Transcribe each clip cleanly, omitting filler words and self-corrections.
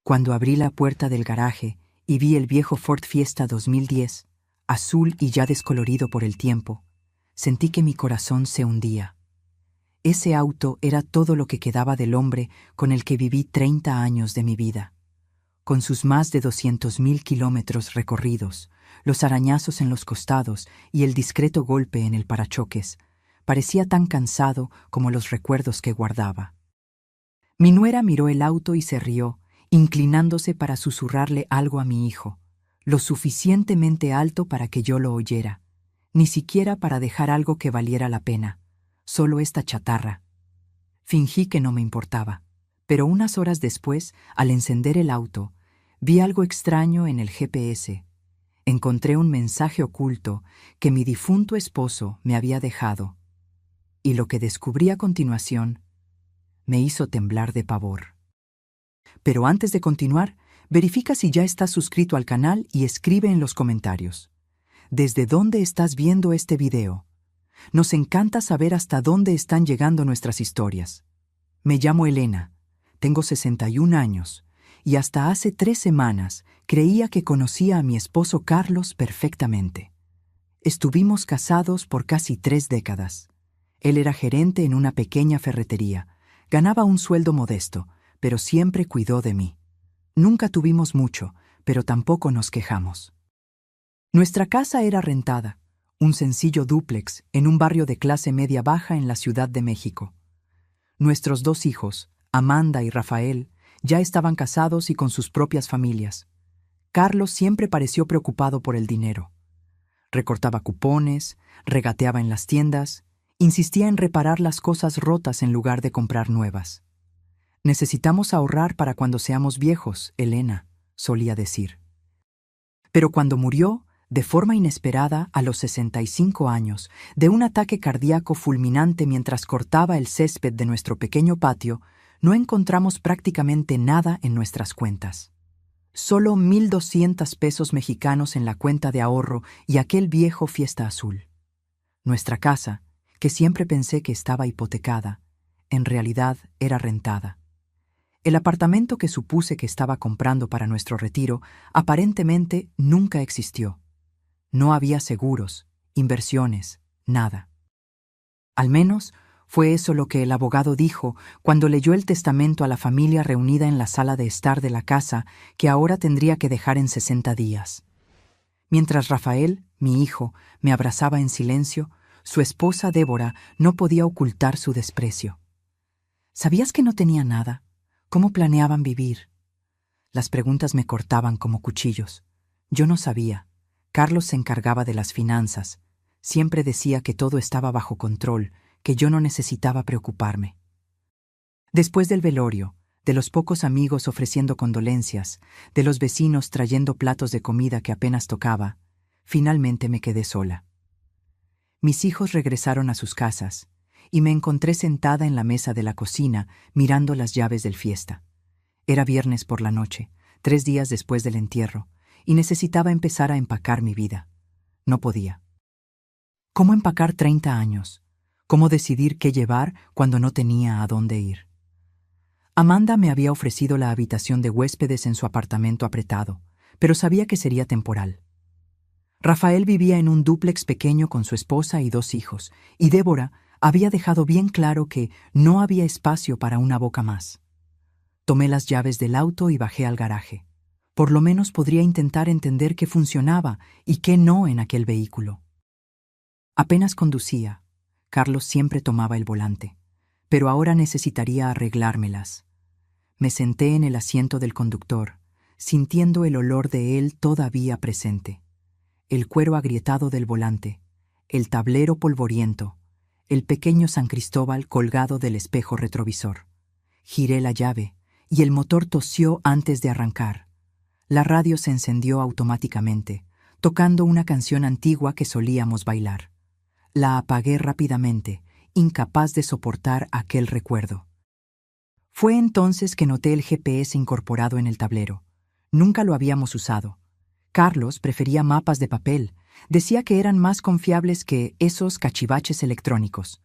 Cuando abrí la puerta del garaje y vi el viejo Ford Fiesta 2010, azul y ya descolorido por el tiempo, sentí que mi corazón se hundía. Ese auto era todo lo que quedaba del hombre con el que viví 30 años de mi vida. Con sus más de 200.000 kilómetros recorridos, los arañazos en los costados y el discreto golpe en el parachoques, parecía tan cansado como los recuerdos que guardaba. Mi nuera miró el auto y se rió, inclinándose para susurrarle algo a mi hijo, lo suficientemente alto para que yo lo oyera, ni siquiera para dejar algo que valiera la pena, solo esta chatarra. Fingí que no me importaba, pero unas horas después, al encender el auto, vi algo extraño en el GPS. Encontré un mensaje oculto que mi difunto esposo me había dejado, y lo que descubrí a continuación me hizo temblar de pavor. Pero antes de continuar, verifica si ya estás suscrito al canal y escribe en los comentarios ¿desde dónde estás viendo este video? Nos encanta saber hasta dónde están llegando nuestras historias. Me llamo Elena, tengo 61 años, y hasta hace 3 semanas creía que conocía a mi esposo Carlos perfectamente. Estuvimos casados por casi 3 décadas. Él era gerente en una pequeña ferretería, ganaba un sueldo modesto, pero siempre cuidó de mí. Nunca tuvimos mucho, pero tampoco nos quejamos. Nuestra casa era rentada, un sencillo dúplex en un barrio de clase media baja en la Ciudad de México. Nuestros 2 hijos, Amanda y Rafael, ya estaban casados y con sus propias familias. Carlos siempre pareció preocupado por el dinero. Recortaba cupones, regateaba en las tiendas, insistía en reparar las cosas rotas en lugar de comprar nuevas. Necesitamos ahorrar para cuando seamos viejos, Elena, solía decir. Pero cuando murió, de forma inesperada, a los 65 años, de un ataque cardíaco fulminante mientras cortaba el césped de nuestro pequeño patio, no encontramos prácticamente nada en nuestras cuentas. Solo 1,200 pesos mexicanos en la cuenta de ahorro y aquel viejo Fiesta azul. Nuestra casa, que siempre pensé que estaba hipotecada, en realidad era rentada. El apartamento que supuse que estaba comprando para nuestro retiro aparentemente nunca existió. No había seguros, inversiones, nada. Al menos fue eso lo que el abogado dijo cuando leyó el testamento a la familia reunida en la sala de estar de la casa que ahora tendría que dejar en 60 días. Mientras Rafael, mi hijo, me abrazaba en silencio, su esposa Débora no podía ocultar su desprecio. ¿Sabías que no tenía nada? ¿Cómo planeaban vivir? Las preguntas me cortaban como cuchillos. Yo no sabía. Carlos se encargaba de las finanzas. Siempre decía que todo estaba bajo control, que yo no necesitaba preocuparme. Después del velorio, de los pocos amigos ofreciendo condolencias, de los vecinos trayendo platos de comida que apenas tocaba, finalmente me quedé sola. Mis hijos regresaron a sus casas, y me encontré sentada en la mesa de la cocina mirando las llaves del Fiesta. Era viernes por la noche, 3 días después del entierro, y necesitaba empezar a empacar mi vida. No podía. ¿Cómo empacar 30 años? ¿Cómo decidir qué llevar cuando no tenía a dónde ir? Amanda me había ofrecido la habitación de huéspedes en su apartamento apretado, pero sabía que sería temporal. Rafael vivía en un dúplex pequeño con su esposa y 2 hijos, y Débora había dejado bien claro que no había espacio para una boca más. Tomé las llaves del auto y bajé al garaje. Por lo menos podría intentar entender qué funcionaba y qué no en aquel vehículo. Apenas conducía. Carlos siempre tomaba el volante, pero ahora necesitaría arreglármelas. Me senté en el asiento del conductor, sintiendo el olor de él todavía presente. El cuero agrietado del volante, el tablero polvoriento, el pequeño San Cristóbal colgado del espejo retrovisor. Giré la llave y el motor tosió antes de arrancar. La radio se encendió automáticamente, tocando una canción antigua que solíamos bailar. La apagué rápidamente, incapaz de soportar aquel recuerdo. Fue entonces que noté el GPS incorporado en el tablero. Nunca lo habíamos usado. Carlos prefería mapas de papel. Decía que eran más confiables que esos cachivaches electrónicos.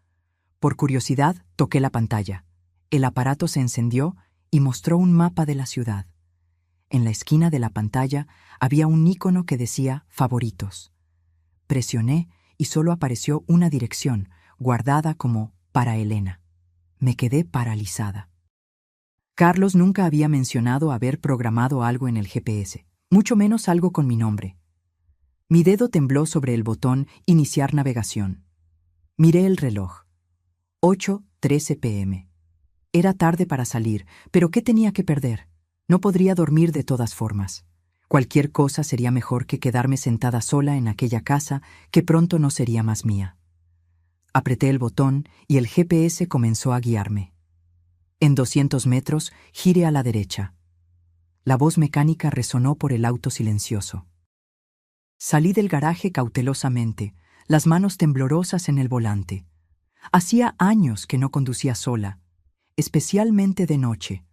Por curiosidad, toqué la pantalla. El aparato se encendió y mostró un mapa de la ciudad. En la esquina de la pantalla había un icono que decía Favoritos. Presioné y solo apareció una dirección, guardada como para Elena. Me quedé paralizada. Carlos nunca había mencionado haber programado algo en el GPS, mucho menos algo con mi nombre. Mi dedo tembló sobre el botón Iniciar navegación. Miré el reloj. 8:13 p.m. Era tarde para salir, pero ¿qué tenía que perder? No podría dormir de todas formas. Cualquier cosa sería mejor que quedarme sentada sola en aquella casa que pronto no sería más mía. Apreté el botón y el GPS comenzó a guiarme. En 200 metros, gire a la derecha. La voz mecánica resonó por el auto silencioso. Salí del garaje cautelosamente, las manos temblorosas en el volante. Hacía años que no conducía sola, especialmente de noche.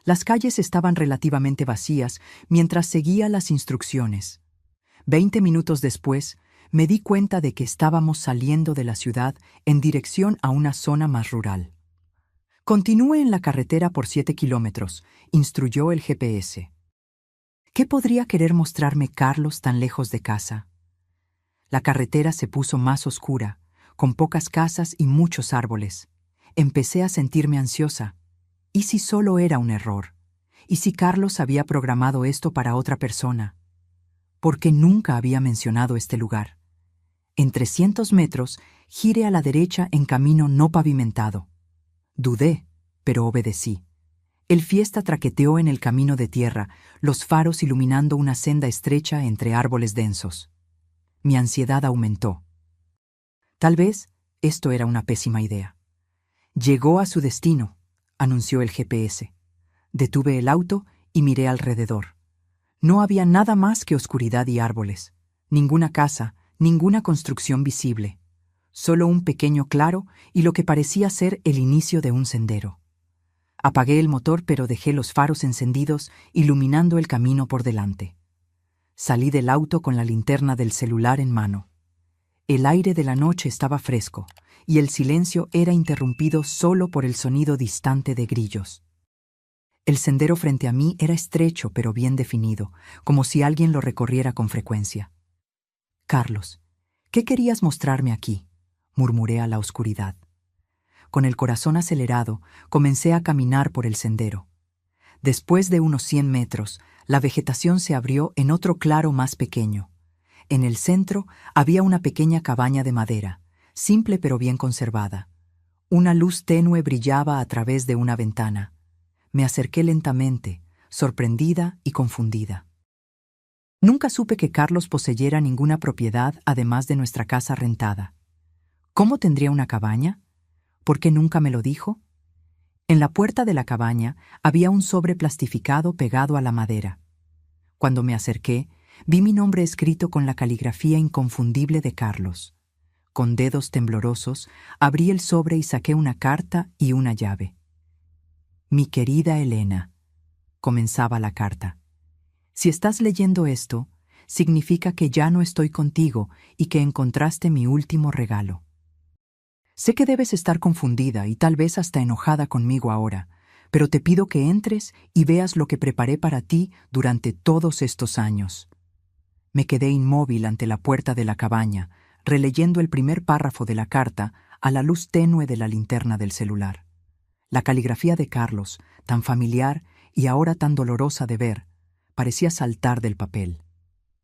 Las calles estaban relativamente vacías mientras seguía las instrucciones. 20 minutos después, me di cuenta de que estábamos saliendo de la ciudad en dirección a una zona más rural. Continúe en la carretera por 7 kilómetros, instruyó el GPS. ¿Qué podría querer mostrarme Carlos tan lejos de casa? La carretera se puso más oscura, con pocas casas y muchos árboles. Empecé a sentirme ansiosa. ¿Y si solo era un error? ¿Y si Carlos había programado esto para otra persona? ¿Por qué nunca había mencionado este lugar? En 300 metros, gire a la derecha en camino no pavimentado. Dudé, pero obedecí. El Fiesta traqueteó en el camino de tierra, los faros iluminando una senda estrecha entre árboles densos. Mi ansiedad aumentó. Tal vez esto era una pésima idea. Llegó a su destino, anunció el GPS. Detuve el auto y miré alrededor. No había nada más que oscuridad y árboles. Ninguna casa, ninguna construcción visible. Solo un pequeño claro y lo que parecía ser el inicio de un sendero. Apagué el motor, pero dejé los faros encendidos, iluminando el camino por delante. Salí del auto con la linterna del celular en mano. El aire de la noche estaba fresco, y el silencio era interrumpido solo por el sonido distante de grillos. El sendero frente a mí era estrecho pero bien definido, como si alguien lo recorriera con frecuencia. «Carlos, ¿qué querías mostrarme aquí?», murmuré a la oscuridad. Con el corazón acelerado, comencé a caminar por el sendero. Después de unos 100 metros, la vegetación se abrió en otro claro más pequeño. En el centro había una pequeña cabaña de madera, simple pero bien conservada. Una luz tenue brillaba a través de una ventana. Me acerqué lentamente, sorprendida y confundida. Nunca supe que Carlos poseyera ninguna propiedad además de nuestra casa rentada. ¿Cómo tendría una cabaña? ¿Por qué nunca me lo dijo? En la puerta de la cabaña había un sobre plastificado pegado a la madera. Cuando me acerqué, vi mi nombre escrito con la caligrafía inconfundible de Carlos. Con dedos temblorosos, abrí el sobre y saqué una carta y una llave. «Mi querida Elena», comenzaba la carta. «Si estás leyendo esto, significa que ya no estoy contigo y que encontraste mi último regalo. Sé que debes estar confundida y tal vez hasta enojada conmigo ahora, pero te pido que entres y veas lo que preparé para ti durante todos estos años». Me quedé inmóvil ante la puerta de la cabaña, releyendo el primer párrafo de la carta a la luz tenue de la linterna del celular. La caligrafía de Carlos, tan familiar y ahora tan dolorosa de ver, parecía saltar del papel.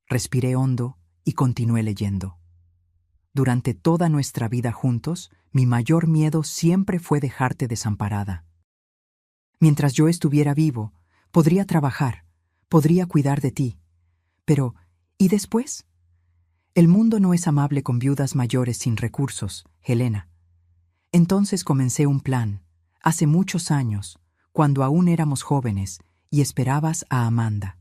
Respiré hondo y continué leyendo. «Durante toda nuestra vida juntos, mi mayor miedo siempre fue dejarte desamparada. Mientras yo estuviera vivo, podría trabajar, podría cuidar de ti. Pero, ¿y después? El mundo no es amable con viudas mayores sin recursos, Helena. Entonces comencé un plan, hace muchos años, cuando aún éramos jóvenes y esperabas a Amanda.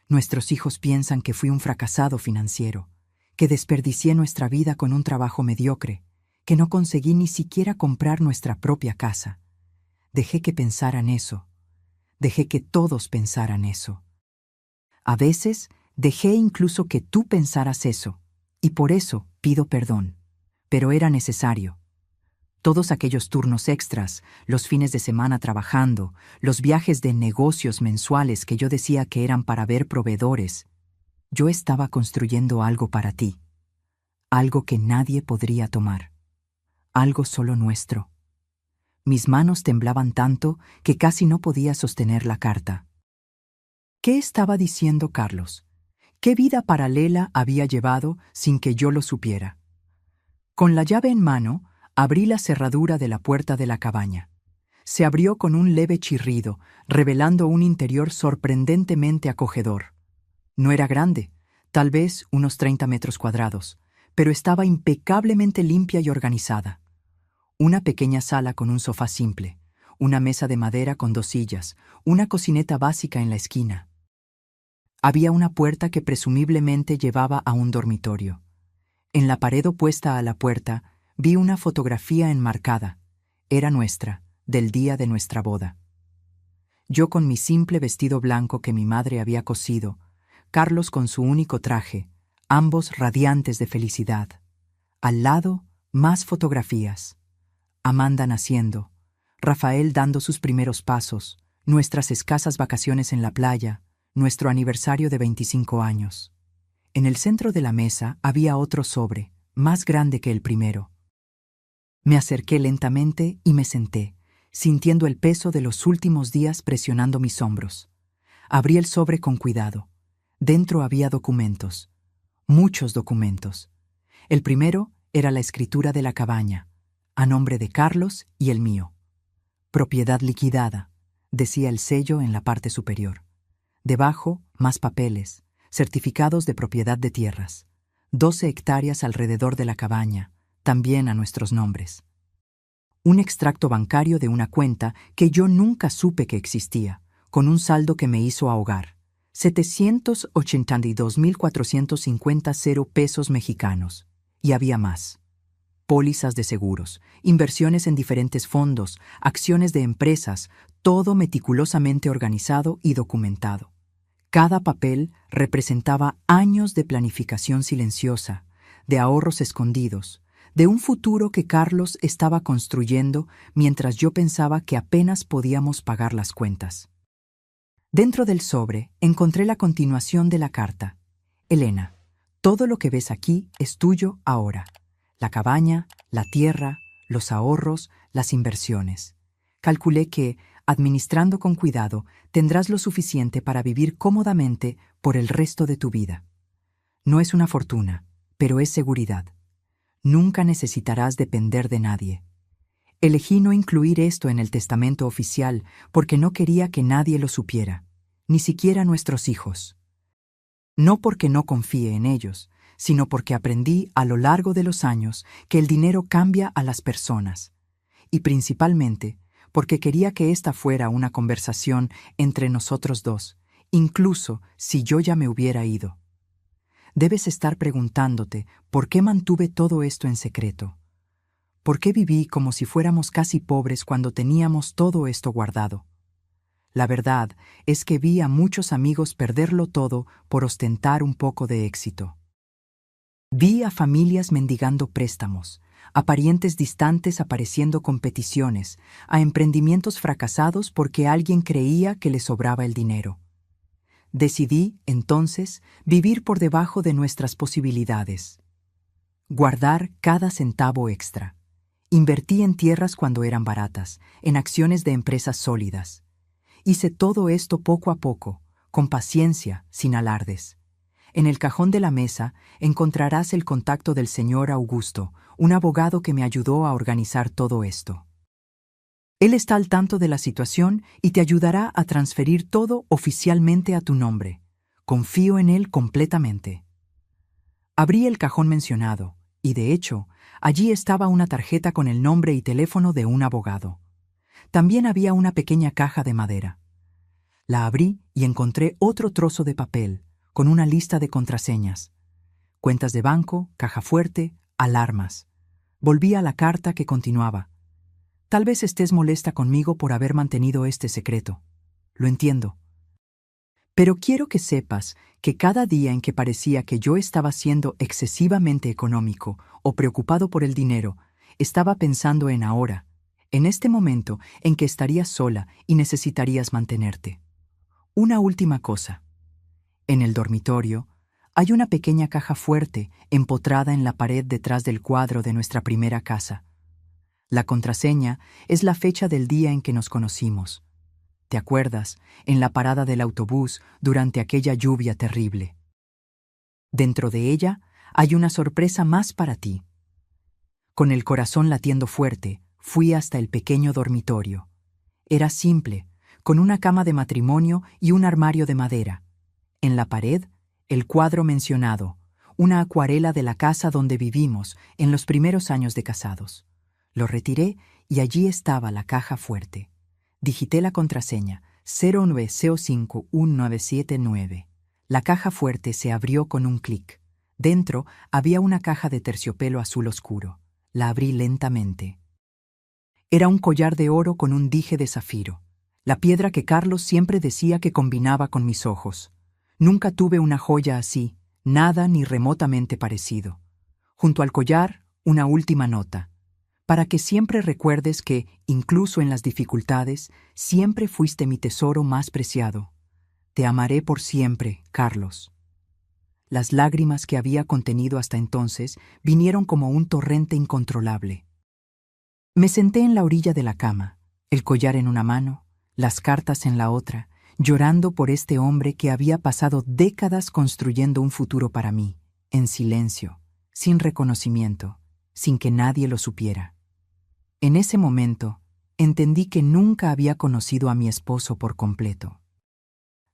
Nuestros hijos piensan que fui un fracasado financiero, que desperdicié nuestra vida con un trabajo mediocre, que no conseguí ni siquiera comprar nuestra propia casa. Dejé que pensaran eso. Dejé que todos pensaran eso. A veces dejé incluso que tú pensaras eso, y por eso pido perdón. Pero era necesario. Todos aquellos turnos extras, los fines de semana trabajando, los viajes de negocios mensuales que yo decía que eran para ver proveedores. Yo estaba construyendo algo para ti, algo que nadie podría tomar, algo solo nuestro. Mis manos temblaban tanto que casi no podía sostener la carta. ¿Qué estaba diciendo Carlos? ¿Qué vida paralela había llevado sin que yo lo supiera? Con la llave en mano, abrí la cerradura de la puerta de la cabaña. Se abrió con un leve chirrido, revelando un interior sorprendentemente acogedor. No era grande, tal vez unos 30 metros cuadrados, pero estaba impecablemente limpia y organizada. Una pequeña sala con un sofá simple, una mesa de madera con 2 sillas, una cocineta básica en la esquina. Había una puerta que presumiblemente llevaba a un dormitorio. En la pared opuesta a la puerta vi una fotografía enmarcada. Era nuestra, del día de nuestra boda. Yo con mi simple vestido blanco que mi madre había cosido, Carlos con su único traje, ambos radiantes de felicidad. Al lado, más fotografías. Amanda naciendo, Rafael dando sus primeros pasos, nuestras escasas vacaciones en la playa, nuestro aniversario de 25 años. En el centro de la mesa había otro sobre, más grande que el primero. Me acerqué lentamente y me senté, sintiendo el peso de los últimos días presionando mis hombros. Abrí el sobre con cuidado. Dentro había documentos, muchos documentos. El primero era la escritura de la cabaña, a nombre de Carlos y el mío. Propiedad liquidada, decía el sello en la parte superior. Debajo, más papeles, certificados de propiedad de tierras. 12 hectáreas alrededor de la cabaña, también a nuestros nombres. Un extracto bancario de una cuenta que yo nunca supe que existía, con un saldo que me hizo ahogar. 782.450 pesos mexicanos. Y había más. Pólizas de seguros, inversiones en diferentes fondos, acciones de empresas, todo meticulosamente organizado y documentado. Cada papel representaba años de planificación silenciosa, de ahorros escondidos, de un futuro que Carlos estaba construyendo mientras yo pensaba que apenas podíamos pagar las cuentas. Dentro del sobre encontré la continuación de la carta. Elena, todo lo que ves aquí es tuyo ahora. La cabaña, la tierra, los ahorros, las inversiones. Calculé que, administrando con cuidado, tendrás lo suficiente para vivir cómodamente por el resto de tu vida. No es una fortuna, pero es seguridad. Nunca necesitarás depender de nadie. Elegí no incluir esto en el testamento oficial porque no quería que nadie lo supiera, ni siquiera nuestros hijos. No porque no confíe en ellos, sino porque aprendí a lo largo de los años que el dinero cambia a las personas, y principalmente porque quería que esta fuera una conversación entre nosotros dos, incluso si yo ya me hubiera ido. Debes estar preguntándote por qué mantuve todo esto en secreto. ¿Por qué viví como si fuéramos casi pobres cuando teníamos todo esto guardado? La verdad es que vi a muchos amigos perderlo todo por ostentar un poco de éxito. Vi a familias mendigando préstamos, a parientes distantes apareciendo con peticiones, a emprendimientos fracasados porque alguien creía que les sobraba el dinero. Decidí, entonces, vivir por debajo de nuestras posibilidades. Guardar cada centavo extra. Invertí en tierras cuando eran baratas, en acciones de empresas sólidas. Hice todo esto poco a poco, con paciencia, sin alardes. En el cajón de la mesa encontrarás el contacto del señor Augusto, un abogado que me ayudó a organizar todo esto. Él está al tanto de la situación y te ayudará a transferir todo oficialmente a tu nombre. Confío en él completamente. Abrí el cajón mencionado, y de hecho, allí estaba una tarjeta con el nombre y teléfono de un abogado. También había una pequeña caja de madera. La abrí y encontré otro trozo de papel, con una lista de contraseñas. Cuentas de banco, caja fuerte, alarmas. Volví a la carta que continuaba. Tal vez estés molesta conmigo por haber mantenido este secreto. Lo entiendo. Pero quiero que sepas que cada día en que parecía que yo estaba siendo excesivamente económico o preocupado por el dinero, estaba pensando en ahora, en este momento en que estarías sola y necesitarías mantenerte. Una última cosa. En el dormitorio hay una pequeña caja fuerte empotrada en la pared detrás del cuadro de nuestra primera casa. La contraseña es la fecha del día en que nos conocimos. ¿Te acuerdas? En la parada del autobús durante aquella lluvia terrible. Dentro de ella hay una sorpresa más para ti. Con el corazón latiendo fuerte, fui hasta el pequeño dormitorio. Era simple, con una cama de matrimonio y un armario de madera. En la pared, el cuadro mencionado, una acuarela de la casa donde vivimos en los primeros años de casados. Lo retiré y allí estaba la caja fuerte. Digité la contraseña 09051979. La caja fuerte se abrió con un clic. Dentro había una caja de terciopelo azul oscuro. La abrí lentamente. Era un collar de oro con un dije de zafiro, la piedra que Carlos siempre decía que combinaba con mis ojos. Nunca tuve una joya así, nada ni remotamente parecido. Junto al collar, una última nota. Para que siempre recuerdes que, incluso en las dificultades, siempre fuiste mi tesoro más preciado. Te amaré por siempre, Carlos. Las lágrimas que había contenido hasta entonces vinieron como un torrente incontrolable. Me senté en la orilla de la cama, el collar en una mano, las cartas en la otra, llorando por este hombre que había pasado décadas construyendo un futuro para mí, en silencio, sin reconocimiento, sin que nadie lo supiera. En ese momento, entendí que nunca había conocido a mi esposo por completo.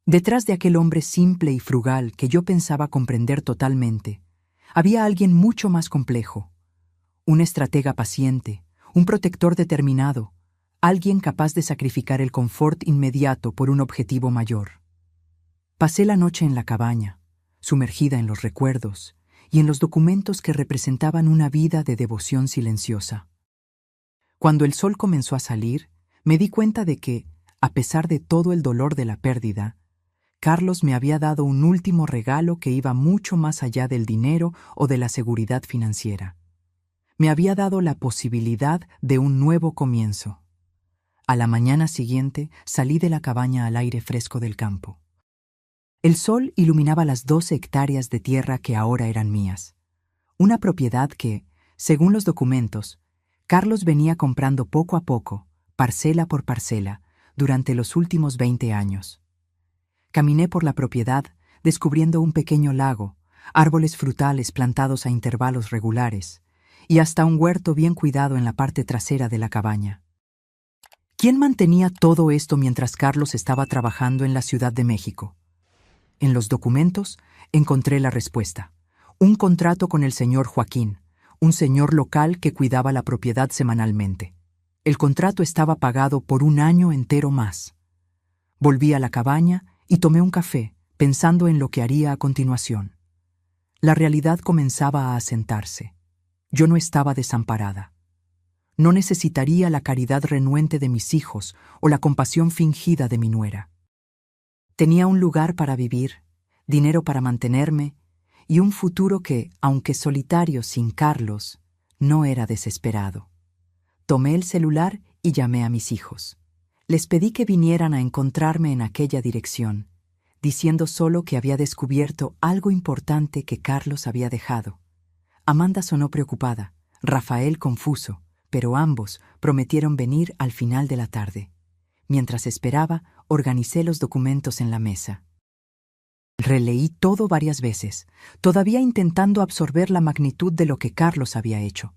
Detrás de aquel hombre simple y frugal que yo pensaba comprender totalmente, había alguien mucho más complejo, un estratega paciente, un protector determinado, alguien capaz de sacrificar el confort inmediato por un objetivo mayor. Pasé la noche en la cabaña, sumergida en los recuerdos y en los documentos que representaban una vida de devoción silenciosa. Cuando el sol comenzó a salir, me di cuenta de que, a pesar de todo el dolor de la pérdida, Carlos me había dado un último regalo que iba mucho más allá del dinero o de la seguridad financiera. Me había dado la posibilidad de un nuevo comienzo. A la mañana siguiente salí de la cabaña al aire fresco del campo. El sol iluminaba las 12 hectáreas de tierra que ahora eran mías. Una propiedad que, según los documentos, Carlos venía comprando poco a poco, parcela por parcela, durante los últimos 20 años. Caminé por la propiedad, descubriendo un pequeño lago, árboles frutales plantados a intervalos regulares, y hasta un huerto bien cuidado en la parte trasera de la cabaña. ¿Quién mantenía todo esto mientras Carlos estaba trabajando en la Ciudad de México? En los documentos encontré la respuesta. Un contrato con el señor Joaquín, un señor local que cuidaba la propiedad semanalmente. El contrato estaba pagado por un año entero más. Volví a la cabaña y tomé un café, pensando en lo que haría a continuación. La realidad comenzaba a asentarse. Yo no estaba desamparada. No necesitaría la caridad renuente de mis hijos o la compasión fingida de mi nuera. Tenía un lugar para vivir, dinero para mantenerme y un futuro que, aunque solitario sin Carlos, no era desesperado. Tomé el celular y llamé a mis hijos. Les pedí que vinieran a encontrarme en aquella dirección, diciendo solo que había descubierto algo importante que Carlos había dejado. Amanda sonó preocupada, Rafael confuso, pero ambos prometieron venir al final de la tarde. Mientras esperaba, organicé los documentos en la mesa. Releí todo varias veces, todavía intentando absorber la magnitud de lo que Carlos había hecho.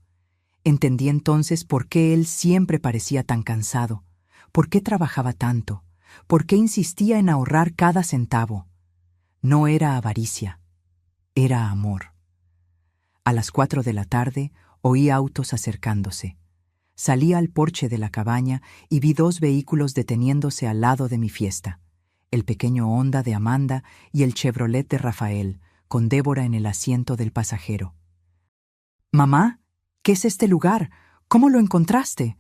Entendí entonces por qué él siempre parecía tan cansado, por qué trabajaba tanto, por qué insistía en ahorrar cada centavo. No era avaricia, era amor. A las 4 de la tarde oí autos acercándose. Salí al porche de la cabaña y vi 2 vehículos deteniéndose al lado de mi fiesta. El pequeño Honda de Amanda y el Chevrolet de Rafael, con Débora en el asiento del pasajero. «Mamá, ¿qué es este lugar? ¿Cómo lo encontraste?»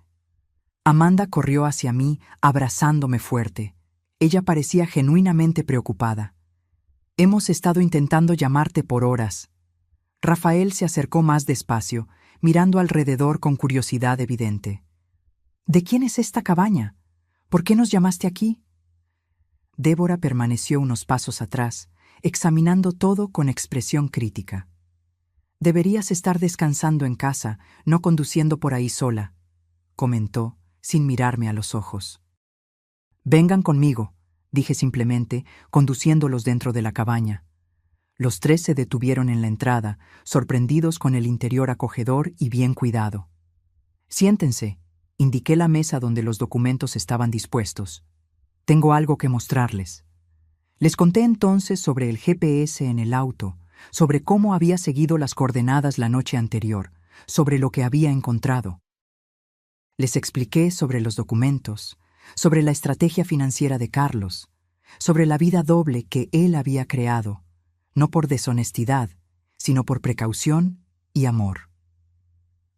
Amanda corrió hacia mí, abrazándome fuerte. Ella parecía genuinamente preocupada. «Hemos estado intentando llamarte por horas». Rafael se acercó más despacio, mirando alrededor con curiosidad evidente. ¿De quién es esta cabaña? ¿Por qué nos llamaste aquí? Débora permaneció unos pasos atrás, examinando todo con expresión crítica. Deberías estar descansando en casa, no conduciendo por ahí sola, comentó, sin mirarme a los ojos. Vengan conmigo, dije simplemente, conduciéndolos dentro de la cabaña. Los tres se detuvieron en la entrada, sorprendidos con el interior acogedor y bien cuidado. Siéntense, indiqué la mesa donde los documentos estaban dispuestos. Tengo algo que mostrarles. Les conté entonces sobre el GPS en el auto, sobre cómo había seguido las coordenadas la noche anterior, sobre lo que había encontrado. Les expliqué sobre los documentos, sobre la estrategia financiera de Carlos, sobre la vida doble que él había creado, no por deshonestidad, sino por precaución y amor.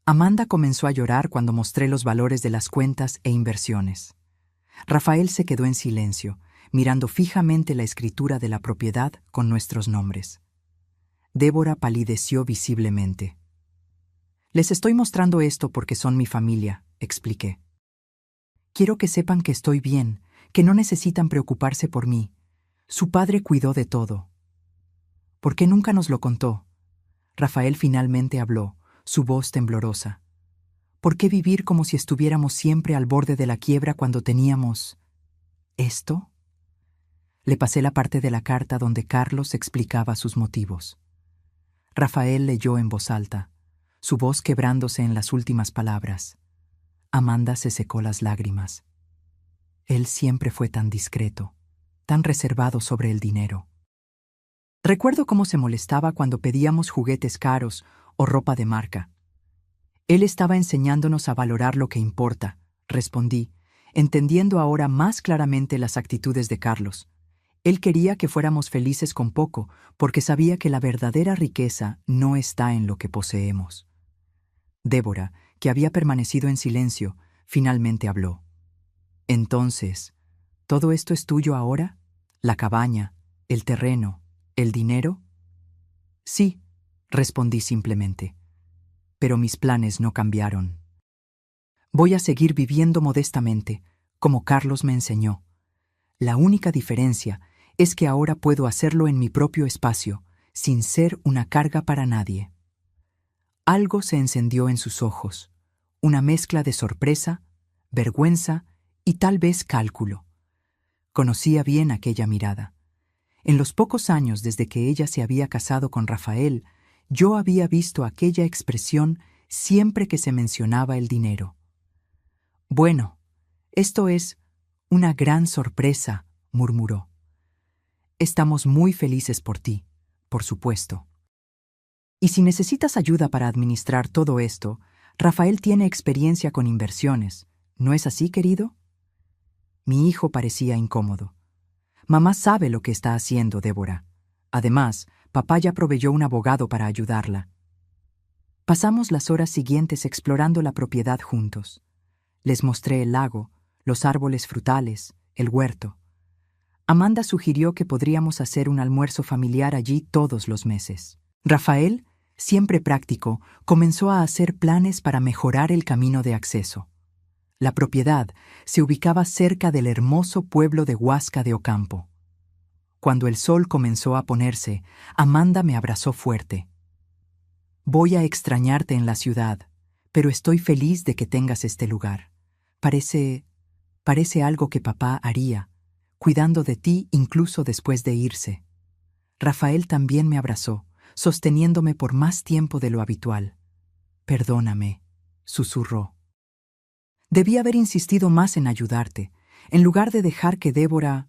Amanda comenzó a llorar cuando mostré los valores de las cuentas e inversiones. Rafael se quedó en silencio, mirando fijamente la escritura de la propiedad con nuestros nombres. Débora palideció visiblemente. Les estoy mostrando esto porque son mi familia, expliqué. Quiero que sepan que estoy bien, que no necesitan preocuparse por mí. Su padre cuidó de todo. ¿Por qué nunca nos lo contó? Rafael finalmente habló, su voz temblorosa. ¿Por qué vivir como si estuviéramos siempre al borde de la quiebra cuando teníamos... ¿esto? Le pasé la parte de la carta donde Carlos explicaba sus motivos. Rafael leyó en voz alta, su voz quebrándose en las últimas palabras. Amanda se secó las lágrimas. Él siempre fue tan discreto, tan reservado sobre el dinero. Recuerdo cómo se molestaba cuando pedíamos juguetes caros o ropa de marca. Él estaba enseñándonos a valorar lo que importa, respondí, entendiendo ahora más claramente las actitudes de Carlos. Él quería que fuéramos felices con poco, porque sabía que la verdadera riqueza no está en lo que poseemos. Débora, que había permanecido en silencio, finalmente habló. Entonces, ¿todo esto es tuyo ahora? ¿La cabaña, el terreno, el dinero? Sí, respondí simplemente. Pero mis planes no cambiaron. Voy a seguir viviendo modestamente, como Carlos me enseñó. La única diferencia es que ahora puedo hacerlo en mi propio espacio, sin ser una carga para nadie. Algo se encendió en sus ojos, una mezcla de sorpresa, vergüenza y tal vez cálculo. Conocía bien aquella mirada. En los pocos años desde que ella se había casado con Rafael, yo había visto aquella expresión siempre que se mencionaba el dinero. Bueno, esto es una gran sorpresa, murmuró. Estamos muy felices por ti, por supuesto. Y si necesitas ayuda para administrar todo esto, Rafael tiene experiencia con inversiones, ¿no es así, querido? Mi hijo parecía incómodo. Mamá sabe lo que está haciendo, Débora. Además, papá ya proveyó un abogado para ayudarla. Pasamos las horas siguientes explorando la propiedad juntos. Les mostré el lago, los árboles frutales, el huerto. Amanda sugirió que podríamos hacer un almuerzo familiar allí todos los meses. Rafael, siempre práctico, comenzó a hacer planes para mejorar el camino de acceso. La propiedad se ubicaba cerca del hermoso pueblo de Huasca de Ocampo. Cuando el sol comenzó a ponerse, Amanda me abrazó fuerte. Voy a extrañarte en la ciudad, pero estoy feliz de que tengas este lugar. Parece algo que papá haría, cuidando de ti incluso después de irse. Rafael también me abrazó, sosteniéndome por más tiempo de lo habitual. Perdóname, susurró. Debí haber insistido más en ayudarte, en lugar de dejar que Débora...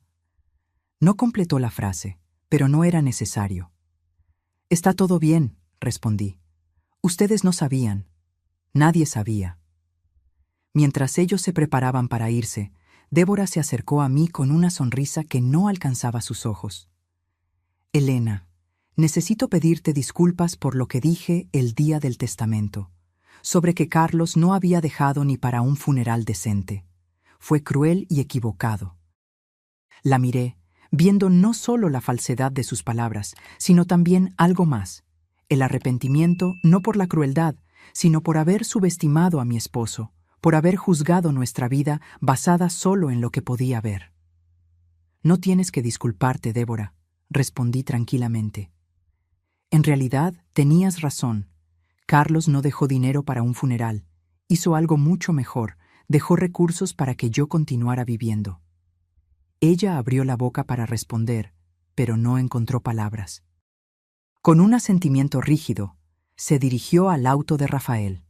No completó la frase, pero no era necesario. Está todo bien, respondí. Ustedes no sabían. Nadie sabía. Mientras ellos se preparaban para irse, Débora se acercó a mí con una sonrisa que no alcanzaba sus ojos. Elena, necesito pedirte disculpas por lo que dije el día del testamento, sobre que Carlos no había dejado ni para un funeral decente. Fue cruel y equivocado. La miré, viendo no solo la falsedad de sus palabras, sino también algo más, el arrepentimiento no por la crueldad, sino por haber subestimado a mi esposo, por haber juzgado nuestra vida basada solo en lo que podía ver. No tienes que disculparte, Débora, respondí tranquilamente. En realidad, tenías razón. Carlos no dejó dinero para un funeral. Hizo algo mucho mejor. Dejó recursos para que yo continuara viviendo. Ella abrió la boca para responder, pero no encontró palabras. Con un asentimiento rígido, se dirigió al auto de Rafael.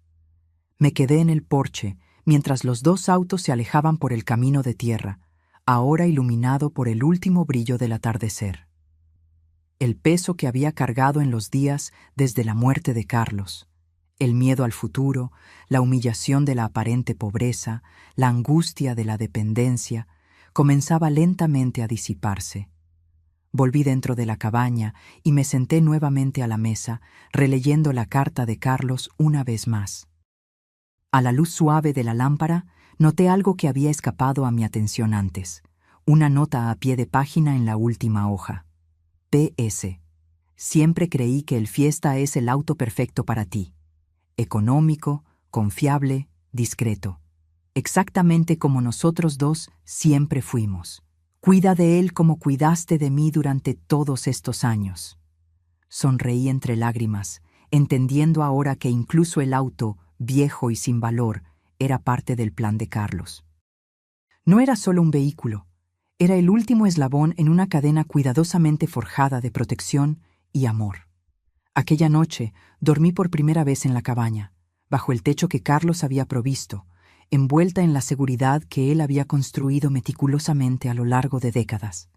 Me quedé en el porche mientras los dos autos se alejaban por el camino de tierra, ahora iluminado por el último brillo del atardecer. El peso que había cargado en los días desde la muerte de Carlos, el miedo al futuro, la humillación de la aparente pobreza, la angustia de la dependencia, comenzaba lentamente a disiparse. Volví dentro de la cabaña y me senté nuevamente a la mesa, releyendo la carta de Carlos una vez más. A la luz suave de la lámpara, noté algo que había escapado a mi atención antes, una nota a pie de página en la última hoja. P.S. Siempre creí que el Fiesta es el auto perfecto para ti. Económico, confiable, discreto. Exactamente como nosotros dos siempre fuimos. Cuida de él como cuidaste de mí durante todos estos años. Sonreí entre lágrimas, entendiendo ahora que incluso el auto, viejo y sin valor, era parte del plan de Carlos. No era solo un vehículo, era el último eslabón en una cadena cuidadosamente forjada de protección y amor. Aquella noche dormí por primera vez en la cabaña, bajo el techo que Carlos había provisto, envuelta en la seguridad que él había construido meticulosamente a lo largo de décadas.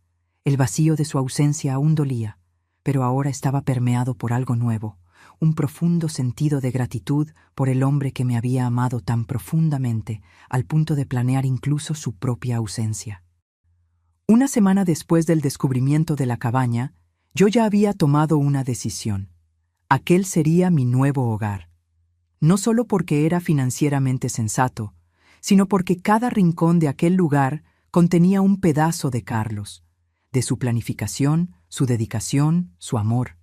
El vacío de su ausencia aún dolía, pero ahora estaba permeado por algo nuevo, un profundo sentido de gratitud por el hombre que me había amado tan profundamente, al punto de planear incluso su propia ausencia. Una semana después del descubrimiento de la cabaña, yo ya había tomado una decisión. Aquel sería mi nuevo hogar. No solo porque era financieramente sensato, sino porque cada rincón de aquel lugar contenía un pedazo de Carlos, de su planificación, su dedicación, su amor.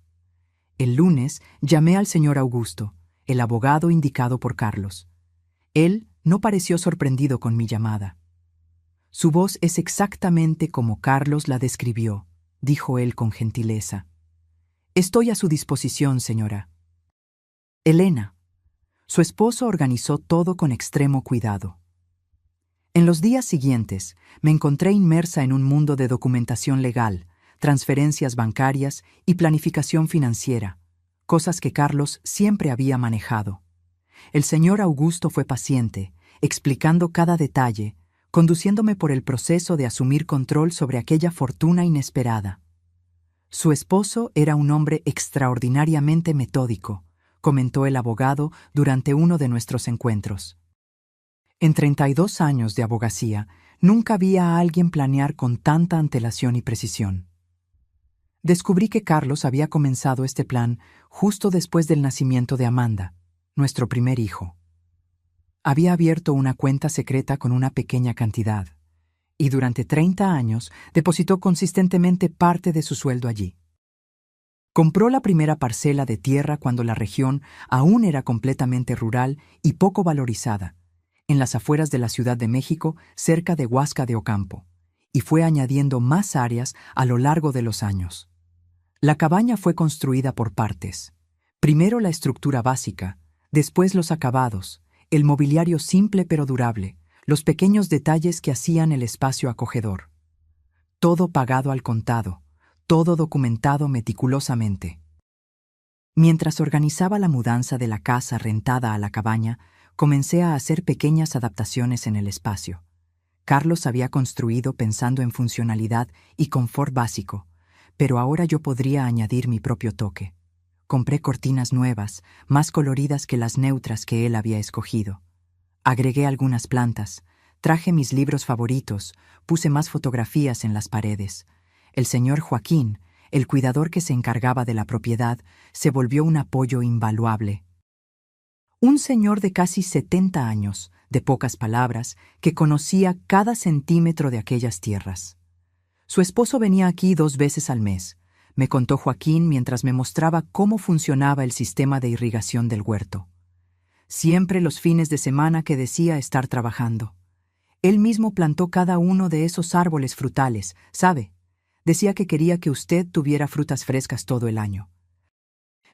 El lunes llamé al señor Augusto, el abogado indicado por Carlos. Él no pareció sorprendido con mi llamada. Su voz es exactamente como Carlos la describió, dijo él con gentileza. Estoy a su disposición, señora. Elena. Su esposo organizó todo con extremo cuidado. En los días siguientes, me encontré inmersa en un mundo de documentación legal, transferencias bancarias y planificación financiera, cosas que Carlos siempre había manejado. El señor Augusto fue paciente, explicando cada detalle, conduciéndome por el proceso de asumir control sobre aquella fortuna inesperada. Su esposo era un hombre extraordinariamente metódico, comentó el abogado durante uno de nuestros encuentros. En 32 años de abogacía, nunca vi a alguien planear con tanta antelación y precisión. Descubrí que Carlos había comenzado este plan justo después del nacimiento de Amanda, nuestro primer hijo. Había abierto una cuenta secreta con una pequeña cantidad, y durante 30 años depositó consistentemente parte de su sueldo allí. Compró la primera parcela de tierra cuando la región aún era completamente rural y poco valorizada, en las afueras de la Ciudad de México, cerca de Huasca de Ocampo, y fue añadiendo más áreas a lo largo de los años. La cabaña fue construida por partes. Primero la estructura básica, después los acabados, el mobiliario simple pero durable, los pequeños detalles que hacían el espacio acogedor. Todo pagado al contado, todo documentado meticulosamente. Mientras organizaba la mudanza de la casa rentada a la cabaña, comencé a hacer pequeñas adaptaciones en el espacio. Carlos había construido pensando en funcionalidad y confort básico, pero ahora yo podría añadir mi propio toque. Compré cortinas nuevas, más coloridas que las neutras que él había escogido. Agregué algunas plantas, traje mis libros favoritos, puse más fotografías en las paredes. El señor Joaquín, el cuidador que se encargaba de la propiedad, se volvió un apoyo invaluable. Un señor de casi 70 años, de pocas palabras, que conocía cada centímetro de aquellas tierras. Su esposo venía aquí 2 veces al mes, me contó Joaquín mientras me mostraba cómo funcionaba el sistema de irrigación del huerto. siempre los fines de semana que decía estar trabajando. Él mismo plantó cada uno de esos árboles frutales, ¿sabe? Decía que quería que usted tuviera frutas frescas todo el año.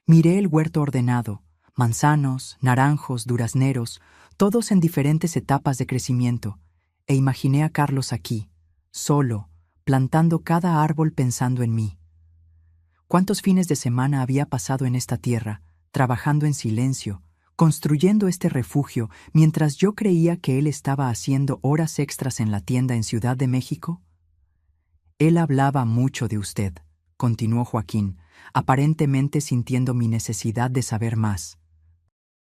Miré el huerto ordenado, manzanos, naranjos, durazneros, todos en diferentes etapas de crecimiento, e imaginé a Carlos aquí, solo, plantando cada árbol pensando en mí. ¿Cuántos fines de semana había pasado en esta tierra, trabajando en silencio, construyendo este refugio, mientras yo creía que él estaba haciendo horas extras en la tienda en Ciudad de México? Él hablaba mucho de usted, continuó Joaquín, aparentemente sintiendo mi necesidad de saber más.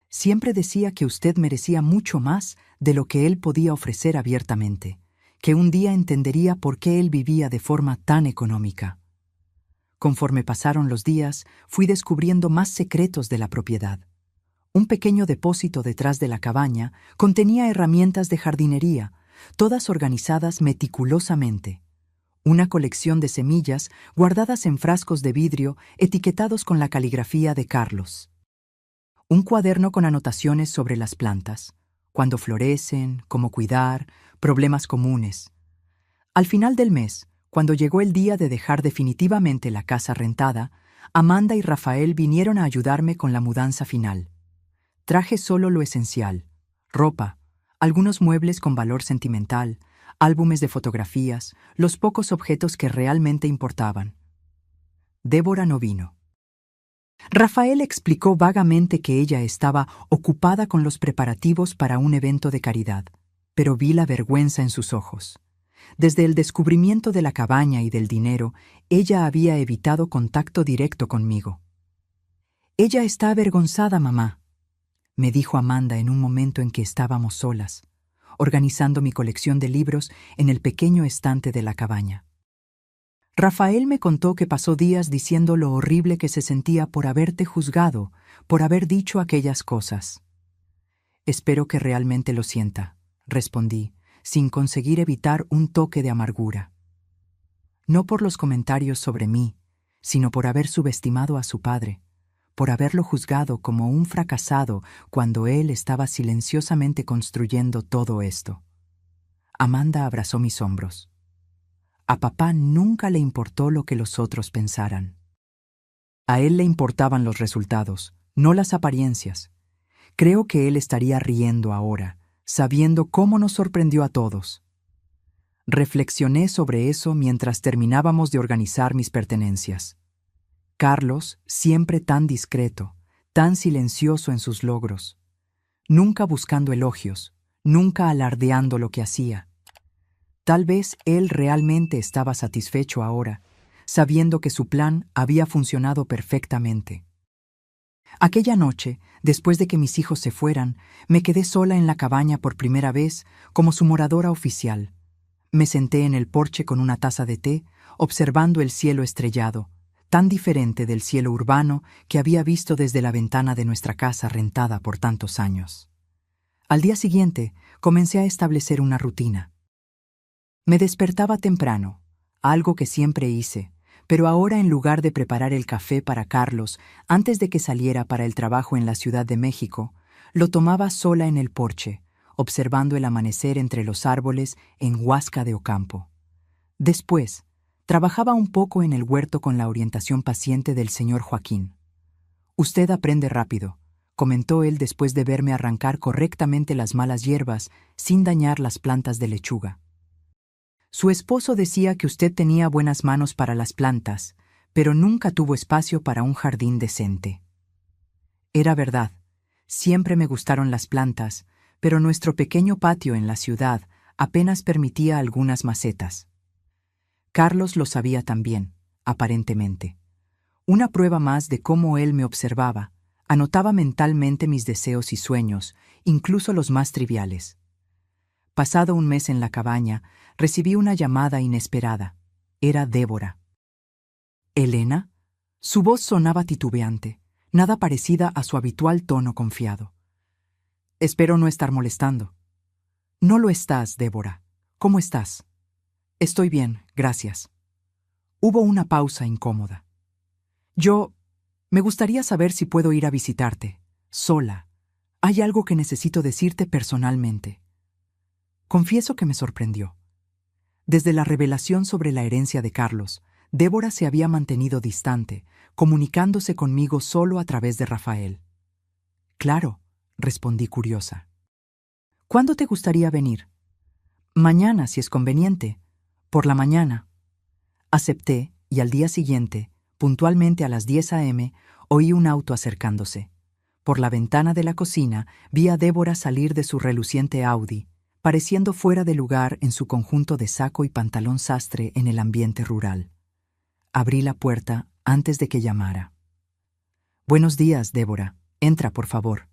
Siempre decía que usted merecía mucho más de lo que él podía ofrecer abiertamente, que un día entendería por qué él vivía de forma tan económica. Conforme pasaron los días, fui descubriendo más secretos de la propiedad. Un pequeño depósito detrás de la cabaña contenía herramientas de jardinería, todas organizadas meticulosamente. Una colección de semillas guardadas en frascos de vidrio etiquetados con la caligrafía de Carlos. Un cuaderno con anotaciones sobre las plantas, cuándo florecen, cómo cuidar, problemas comunes. Al final del mes, cuando llegó el día de dejar definitivamente la casa rentada, Amanda y Rafael vinieron a ayudarme con la mudanza final. Traje solo lo esencial: ropa, algunos muebles con valor sentimental, álbumes de fotografías, los pocos objetos que realmente importaban. Débora no vino. Rafael explicó vagamente que ella estaba ocupada con los preparativos para un evento de caridad, pero vi la vergüenza en sus ojos. Desde el descubrimiento de la cabaña y del dinero, ella había evitado contacto directo conmigo. «Ella está avergonzada, mamá», me dijo Amanda en un momento en que estábamos solas, organizando mi colección de libros en el pequeño estante de la cabaña. Rafael me contó que pasó días diciendo lo horrible que se sentía por haberte juzgado, por haber dicho aquellas cosas. «Espero que realmente lo sienta», respondí, sin conseguir evitar un toque de amargura. No por los comentarios sobre mí, sino por haber subestimado a su padre, por haberlo juzgado como un fracasado cuando él estaba silenciosamente construyendo todo esto. Amanda abrazó mis hombros. A papá nunca le importó lo que los otros pensaran. A él le importaban los resultados, no las apariencias. Creo que él estaría riendo ahora, sabiendo cómo nos sorprendió a todos. Reflexioné sobre eso mientras terminábamos de organizar mis pertenencias. Carlos, siempre tan discreto, tan silencioso en sus logros, nunca buscando elogios, nunca alardeando lo que hacía. Tal vez él realmente estaba satisfecho ahora, sabiendo que su plan había funcionado perfectamente. Aquella noche, después de que mis hijos se fueran, me quedé sola en la cabaña por primera vez como su moradora oficial. Me senté en el porche con una taza de té, observando el cielo estrellado, tan diferente del cielo urbano que había visto desde la ventana de nuestra casa rentada por tantos años. Al día siguiente, comencé a establecer una rutina. Me despertaba temprano, algo que siempre hice, pero ahora en lugar de preparar el café para Carlos antes de que saliera para el trabajo en la Ciudad de México, lo tomaba sola en el porche, observando el amanecer entre los árboles en Huasca de Ocampo. Después, trabajaba un poco en el huerto con la orientación paciente del señor Joaquín. «Usted aprende rápido», comentó él después de verme arrancar correctamente las malas hierbas sin dañar las plantas de lechuga. «Su esposo decía que usted tenía buenas manos para las plantas, pero nunca tuvo espacio para un jardín decente». Era verdad, siempre me gustaron las plantas, pero nuestro pequeño patio en la ciudad apenas permitía algunas macetas. Carlos lo sabía también, aparentemente. Una prueba más de cómo él me observaba, anotaba mentalmente mis deseos y sueños, incluso los más triviales. Pasado un mes en la cabaña, recibí una llamada inesperada. Era Débora. «¿Elena?» Su voz sonaba titubeante, nada parecida a su habitual tono confiado. «Espero no estar molestando». «No lo estás, Débora. ¿Cómo estás?» «Estoy bien, gracias». Hubo una pausa incómoda. Me gustaría saber si puedo ir a visitarte, sola, Hay algo que necesito decirte personalmente. Confieso que me sorprendió. Desde la revelación sobre la herencia de Carlos, Débora se había mantenido distante, comunicándose conmigo solo a través de Rafael. Claro, respondí curiosa. ¿Cuándo te gustaría venir? Mañana, si es conveniente. Por la mañana. Acepté, y al día siguiente, puntualmente a las 10 a.m., oí un auto acercándose. Por la ventana de la cocina vi a Débora salir de su reluciente Audi, pareciendo fuera de lugar en su conjunto de saco y pantalón sastre en el ambiente rural. Abrí la puerta antes de que llamara. «Buenos días, Débora. Entra, por favor».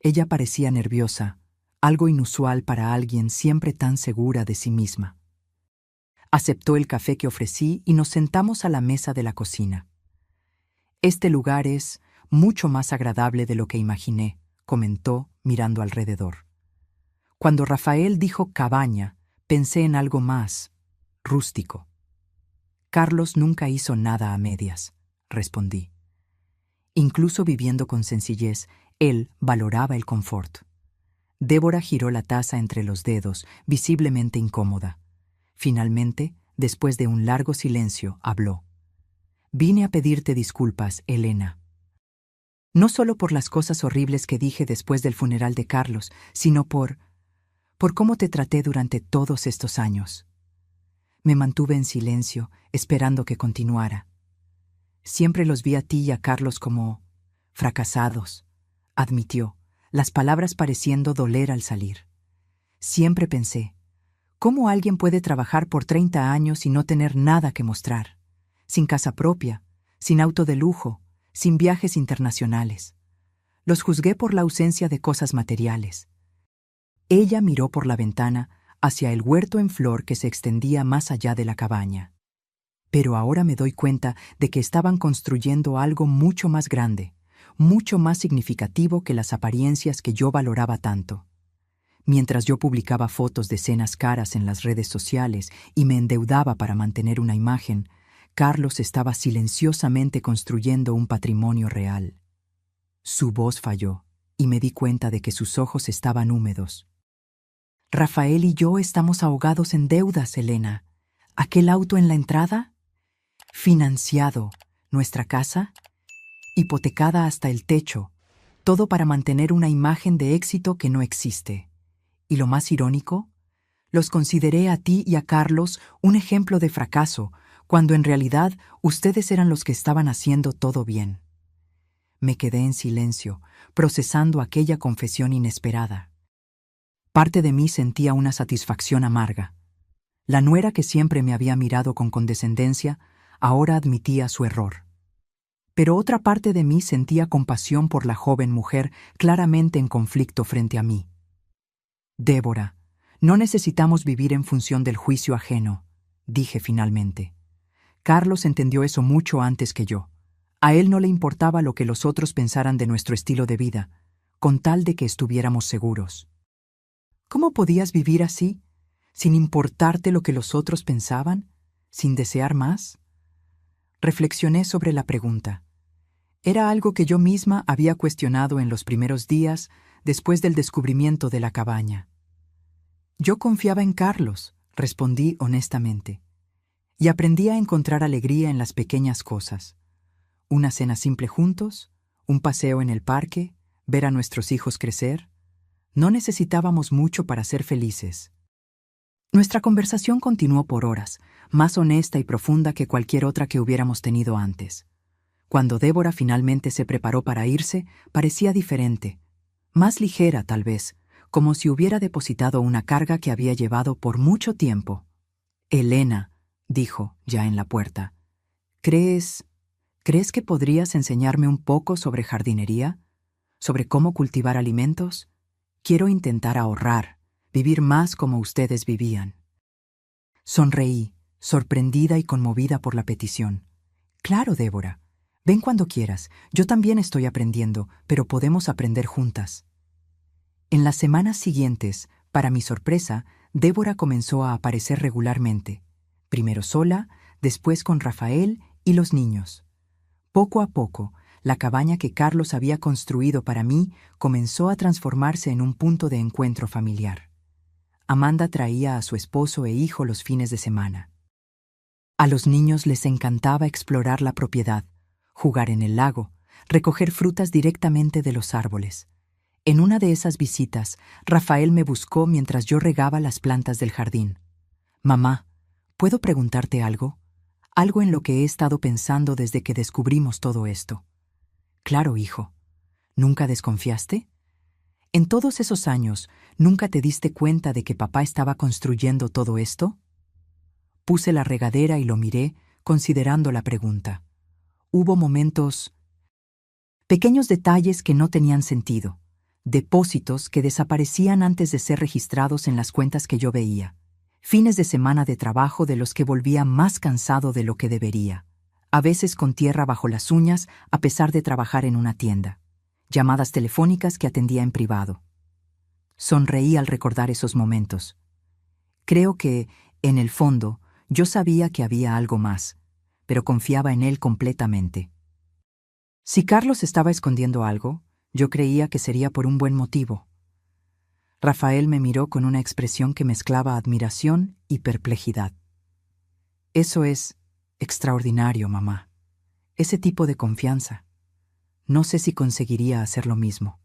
Ella parecía nerviosa, algo inusual para alguien siempre tan segura de sí misma. Aceptó el café que ofrecí y nos sentamos a la mesa de la cocina. «Este lugar es mucho más agradable de lo que imaginé», comentó, mirando alrededor. Cuando Rafael dijo cabaña, pensé en algo más rústico. «Carlos nunca hizo nada a medias», respondí. Incluso viviendo con sencillez, él valoraba el confort. Débora giró la taza entre los dedos, visiblemente incómoda. Finalmente, después de un largo silencio, habló. «Vine a pedirte disculpas, Elena. No solo por las cosas horribles que dije después del funeral de Carlos, sino por cómo te traté durante todos estos años». Me mantuve en silencio, esperando que continuara. «Siempre los vi a ti y a Carlos como fracasados», admitió, las palabras pareciendo doler al salir. «Siempre pensé, ¿cómo alguien puede trabajar por 30 años y no tener nada que mostrar? Sin casa propia, sin auto de lujo, sin viajes internacionales. Los juzgué por la ausencia de cosas materiales». Ella miró por la ventana hacia el huerto en flor que se extendía más allá de la cabaña. «Pero ahora me doy cuenta de que estaban construyendo algo mucho más grande, mucho más significativo que las apariencias que yo valoraba tanto. Mientras yo publicaba fotos de cenas caras en las redes sociales y me endeudaba para mantener una imagen, Carlos estaba silenciosamente construyendo un patrimonio real». Su voz falló, y me di cuenta de que sus ojos estaban húmedos. «Rafael y yo estamos ahogados en deudas, Elena. ¿Aquel auto en la entrada? Financiado. Nuestra casa, hipotecada hasta el techo, todo para mantener una imagen de éxito que no existe. Y lo más irónico, los consideré a ti y a Carlos un ejemplo de fracaso, cuando en realidad ustedes eran los que estaban haciendo todo bien». Me quedé en silencio, procesando aquella confesión inesperada. Parte de mí sentía una satisfacción amarga. La nuera que siempre me había mirado con condescendencia, ahora admitía su error. Pero otra parte de mí sentía compasión por la joven mujer claramente en conflicto frente a mí. «Débora, no necesitamos vivir en función del juicio ajeno», dije finalmente. Carlos entendió eso mucho antes que yo. A él no le importaba lo que los otros pensaran de nuestro estilo de vida, con tal de que estuviéramos seguros. ¿Cómo podías vivir así, sin importarte lo que los otros pensaban, sin desear más? Reflexioné sobre la pregunta. Era algo que yo misma había cuestionado en los primeros días después del descubrimiento de la cabaña. «Yo confiaba en Carlos», respondí honestamente, «y aprendí a encontrar alegría en las pequeñas cosas. Una cena simple juntos, un paseo en el parque, ver a nuestros hijos crecer. No necesitábamos mucho para ser felices». Nuestra conversación continuó por horas, más honesta y profunda que cualquier otra que hubiéramos tenido antes. Cuando Débora finalmente se preparó para irse, parecía diferente, más ligera tal vez, como si hubiera depositado una carga que había llevado por mucho tiempo. «Elena», dijo, ya en la puerta, ¿crees que podrías enseñarme un poco sobre jardinería? ¿Sobre cómo cultivar alimentos? Quiero intentar ahorrar, vivir más como ustedes vivían». Sonreí, sorprendida y conmovida por la petición. «Claro, Débora. Ven cuando quieras. Yo también estoy aprendiendo, pero podemos aprender juntas». En las semanas siguientes, para mi sorpresa, Débora comenzó a aparecer regularmente, primero sola, después con Rafael y los niños. Poco a poco, La cabaña que Carlos había construido para mí comenzó a transformarse en un punto de encuentro familiar. Amanda traía a su esposo e hijo los fines de semana. A los niños les encantaba explorar la propiedad, jugar en el lago, recoger frutas directamente de los árboles. En una de esas visitas, Rafael me buscó mientras yo regaba las plantas del jardín. «Mamá, ¿puedo preguntarte algo? Algo en lo que he estado pensando desde que descubrimos todo esto». «Claro, hijo. ¿Nunca desconfiaste? En todos esos años, ¿nunca te diste cuenta de que papá estaba construyendo todo esto?» Puse la regadera y lo miré, considerando la pregunta. Hubo momentos, pequeños detalles que no tenían sentido, depósitos que desaparecían antes de ser registrados en las cuentas que yo veía, fines de semana de trabajo de los que volvía más cansado de lo que debería, a veces con tierra bajo las uñas a pesar de trabajar en una tienda, llamadas telefónicas que atendía en privado. Sonreí al recordar esos momentos. Creo que, en el fondo, yo sabía que había algo más, pero confiaba en él completamente. Si Carlos estaba escondiendo algo, yo creía que sería por un buen motivo. Rafael me miró con una expresión que mezclaba admiración y perplejidad. Eso es extraordinario, mamá. Ese tipo de confianza. No sé si conseguiría hacer lo mismo.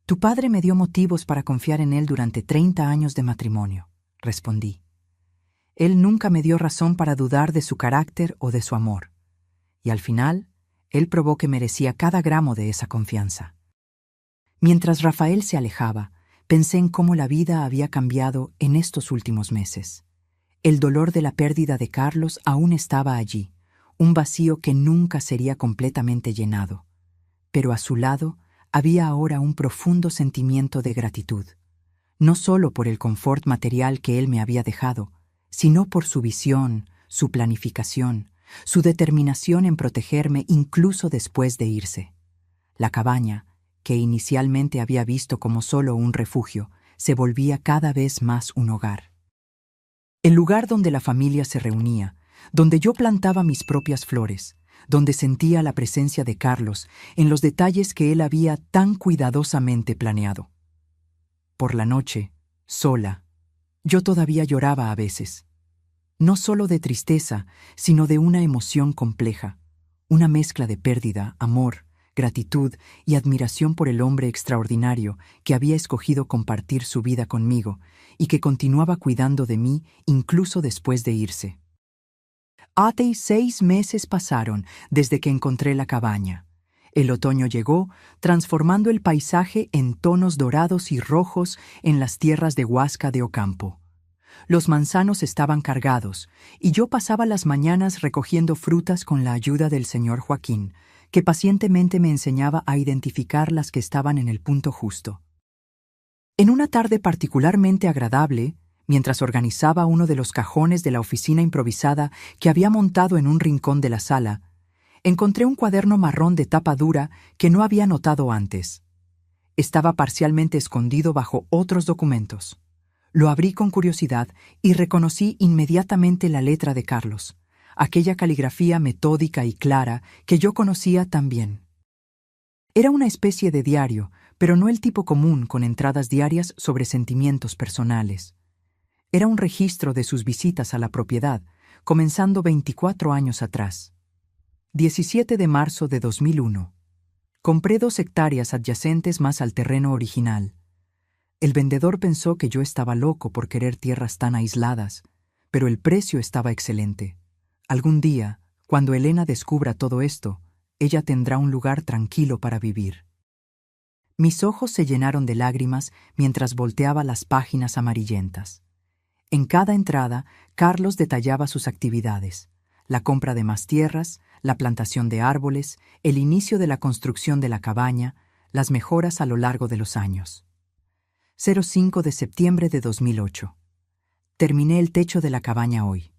Tu padre me dio motivos para confiar en él durante 30 años de matrimonio, respondí. Él nunca me dio razón para dudar de su carácter o de su amor. Y al final, él probó que merecía cada gramo de esa confianza. Mientras Rafael se alejaba, pensé en cómo la vida había cambiado en estos últimos meses. El dolor de la pérdida de Carlos aún estaba allí, un vacío que nunca sería completamente llenado. Pero a su lado había ahora un profundo sentimiento de gratitud, no solo por el confort material que él me había dejado, sino por su visión, su planificación, su determinación en protegerme incluso después de irse. La cabaña, que inicialmente había visto como solo un refugio, se volvía cada vez más un hogar. El lugar donde la familia se reunía, donde yo plantaba mis propias flores, donde sentía la presencia de Carlos en los detalles que él había tan cuidadosamente planeado. Por la noche, sola, yo todavía lloraba a veces. No solo de tristeza, sino de una emoción compleja, una mezcla de pérdida, amor, gratitud y admiración por el hombre extraordinario que había escogido compartir su vida conmigo y que continuaba cuidando de mí incluso después de irse. Hasta 6 meses pasaron desde que encontré la cabaña. El otoño llegó, transformando el paisaje en tonos dorados y rojos en las tierras de Huasca de Ocampo. Los manzanos estaban cargados, y yo pasaba las mañanas recogiendo frutas con la ayuda del señor Joaquín, que pacientemente me enseñaba a identificar las que estaban en el punto justo. En una tarde particularmente agradable, mientras organizaba uno de los cajones de la oficina improvisada que había montado en un rincón de la sala, encontré un cuaderno marrón de tapa dura que no había notado antes. Estaba parcialmente escondido bajo otros documentos. Lo abrí con curiosidad y reconocí inmediatamente la letra de Carlos, aquella caligrafía metódica y clara que yo conocía tan bien. Era una especie de diario, pero no el tipo común con entradas diarias sobre sentimientos personales. Era un registro de sus visitas a la propiedad, comenzando 24 años atrás. 17 de marzo de 2001. Compré 2 hectáreas adyacentes más al terreno original. El vendedor pensó que yo estaba loco por querer tierras tan aisladas, pero el precio estaba excelente. Algún día, cuando Elena descubra todo esto, ella tendrá un lugar tranquilo para vivir. Mis ojos se llenaron de lágrimas mientras volteaba las páginas amarillentas. En cada entrada, Carlos detallaba sus actividades: la compra de más tierras, la plantación de árboles, el inicio de la construcción de la cabaña, las mejoras a lo largo de los años. 05 de septiembre de 2008. Terminé el techo de la cabaña hoy.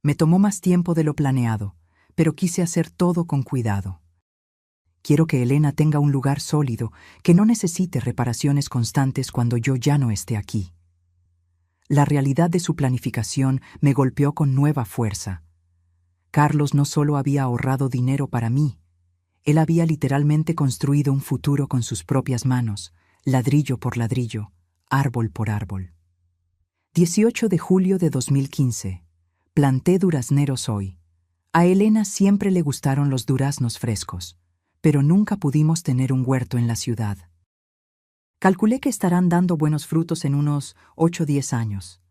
Me tomó más tiempo de lo planeado, pero quise hacer todo con cuidado. Quiero que Elena tenga un lugar sólido, que no necesite reparaciones constantes cuando yo ya no esté aquí. La realidad de su planificación me golpeó con nueva fuerza. Carlos no solo había ahorrado dinero para mí, Él había literalmente construido un futuro con sus propias manos, ladrillo por ladrillo, árbol por árbol. 18 de julio de 2015. Planté durazneros hoy. A Elena siempre le gustaron los duraznos frescos, pero nunca pudimos tener un huerto en la ciudad. Calculé que estarán dando buenos frutos en unos 8 o 10 años.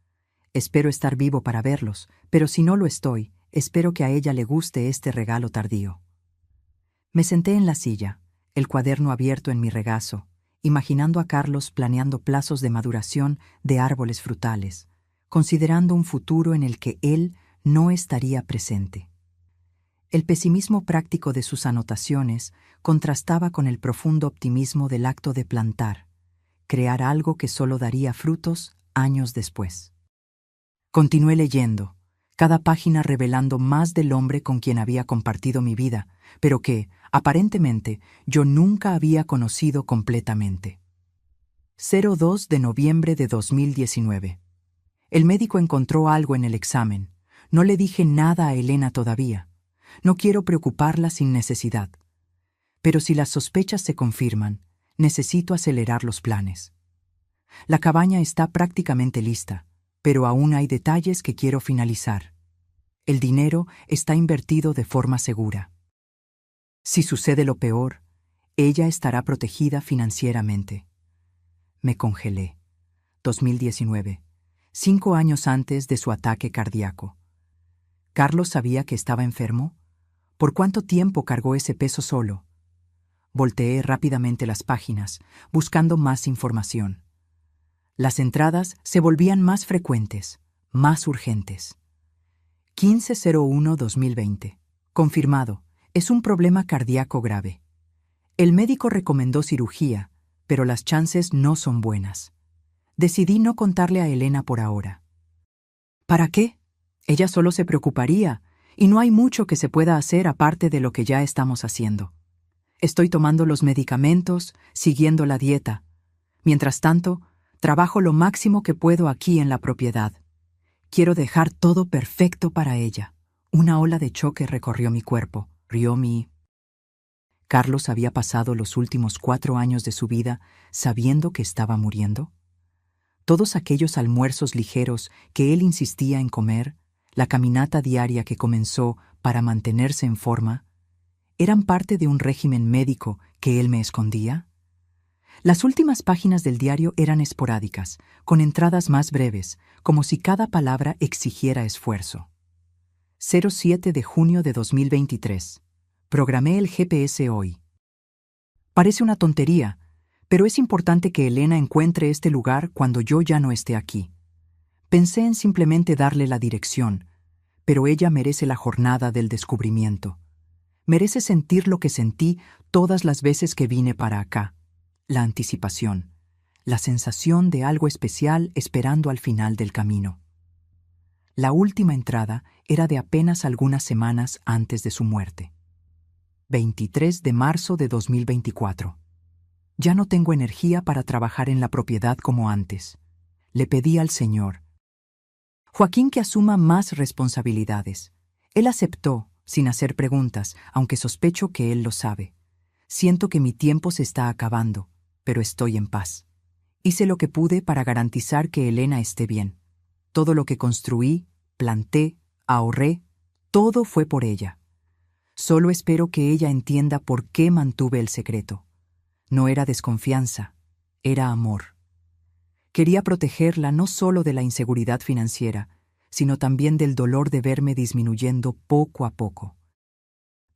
Espero estar vivo para verlos, pero si no lo estoy, espero que a ella le guste este regalo tardío. Me senté en la silla, el cuaderno abierto en mi regazo, imaginando a Carlos planeando plazos de maduración de árboles frutales, considerando un futuro en el que él no estaría presente. El pesimismo práctico de sus anotaciones contrastaba con el profundo optimismo del acto de plantar, crear algo que solo daría frutos años después. Continué leyendo, cada página revelando más del hombre con quien había compartido mi vida, pero que, aparentemente, yo nunca había conocido completamente. 02 de noviembre de 2019. El médico encontró algo en el examen. No le dije nada a Elena todavía. No quiero preocuparla sin necesidad. Pero si las sospechas se confirman, necesito acelerar los planes. La cabaña está prácticamente lista, pero aún hay detalles que quiero finalizar. El dinero está invertido de forma segura. Si sucede lo peor, ella estará protegida financieramente. Me congelé. 2019, 5 años antes de su ataque cardíaco. ¿Carlos sabía que estaba enfermo? ¿Por cuánto tiempo cargó ese peso solo? Volteé rápidamente las páginas, buscando más información. Las entradas se volvían más frecuentes, más urgentes. 15/01/2020. Confirmado, es un problema cardíaco grave. El médico recomendó cirugía, pero las chances no son buenas. Decidí no contarle a Elena por ahora. ¿Para qué? Ella solo se preocuparía, y no hay mucho que se pueda hacer aparte de lo que ya estamos haciendo. Estoy tomando los medicamentos, siguiendo la dieta. Mientras tanto, trabajo lo máximo que puedo aquí en la propiedad. Quiero dejar todo perfecto para ella. Una ola de choque recorrió mi cuerpo, rió mi... ¿Carlos había pasado los últimos 4 años de su vida sabiendo que estaba muriendo? Todos aquellos almuerzos ligeros que él insistía en comer, la caminata diaria que comenzó para mantenerse en forma, ¿eran parte de un régimen médico que él me escondía? Las últimas páginas del diario eran esporádicas, con entradas más breves, como si cada palabra exigiera esfuerzo. 07 de junio de 2023. Programé el GPS hoy. Parece una tontería, pero es importante que Elena encuentre este lugar cuando yo ya no esté aquí. Pensé en simplemente darle la dirección, pero ella merece la jornada del descubrimiento. Merece sentir lo que sentí todas las veces que vine para acá. La anticipación, la sensación de algo especial esperando al final del camino. La última entrada era de apenas algunas semanas antes de su muerte. 23 de marzo de 2024. Ya no tengo energía para trabajar en la propiedad como antes. Le pedí al Señor, Joaquín, que asuma más responsabilidades. Él aceptó, sin hacer preguntas, aunque sospecho que él lo sabe. Siento que mi tiempo se está acabando, pero estoy en paz. Hice lo que pude para garantizar que Elena esté bien. Todo lo que construí, planté, ahorré, todo fue por ella. Solo espero que ella entienda por qué mantuve el secreto. No era desconfianza, era amor. Quería protegerla no solo de la inseguridad financiera, sino también del dolor de verme disminuyendo poco a poco.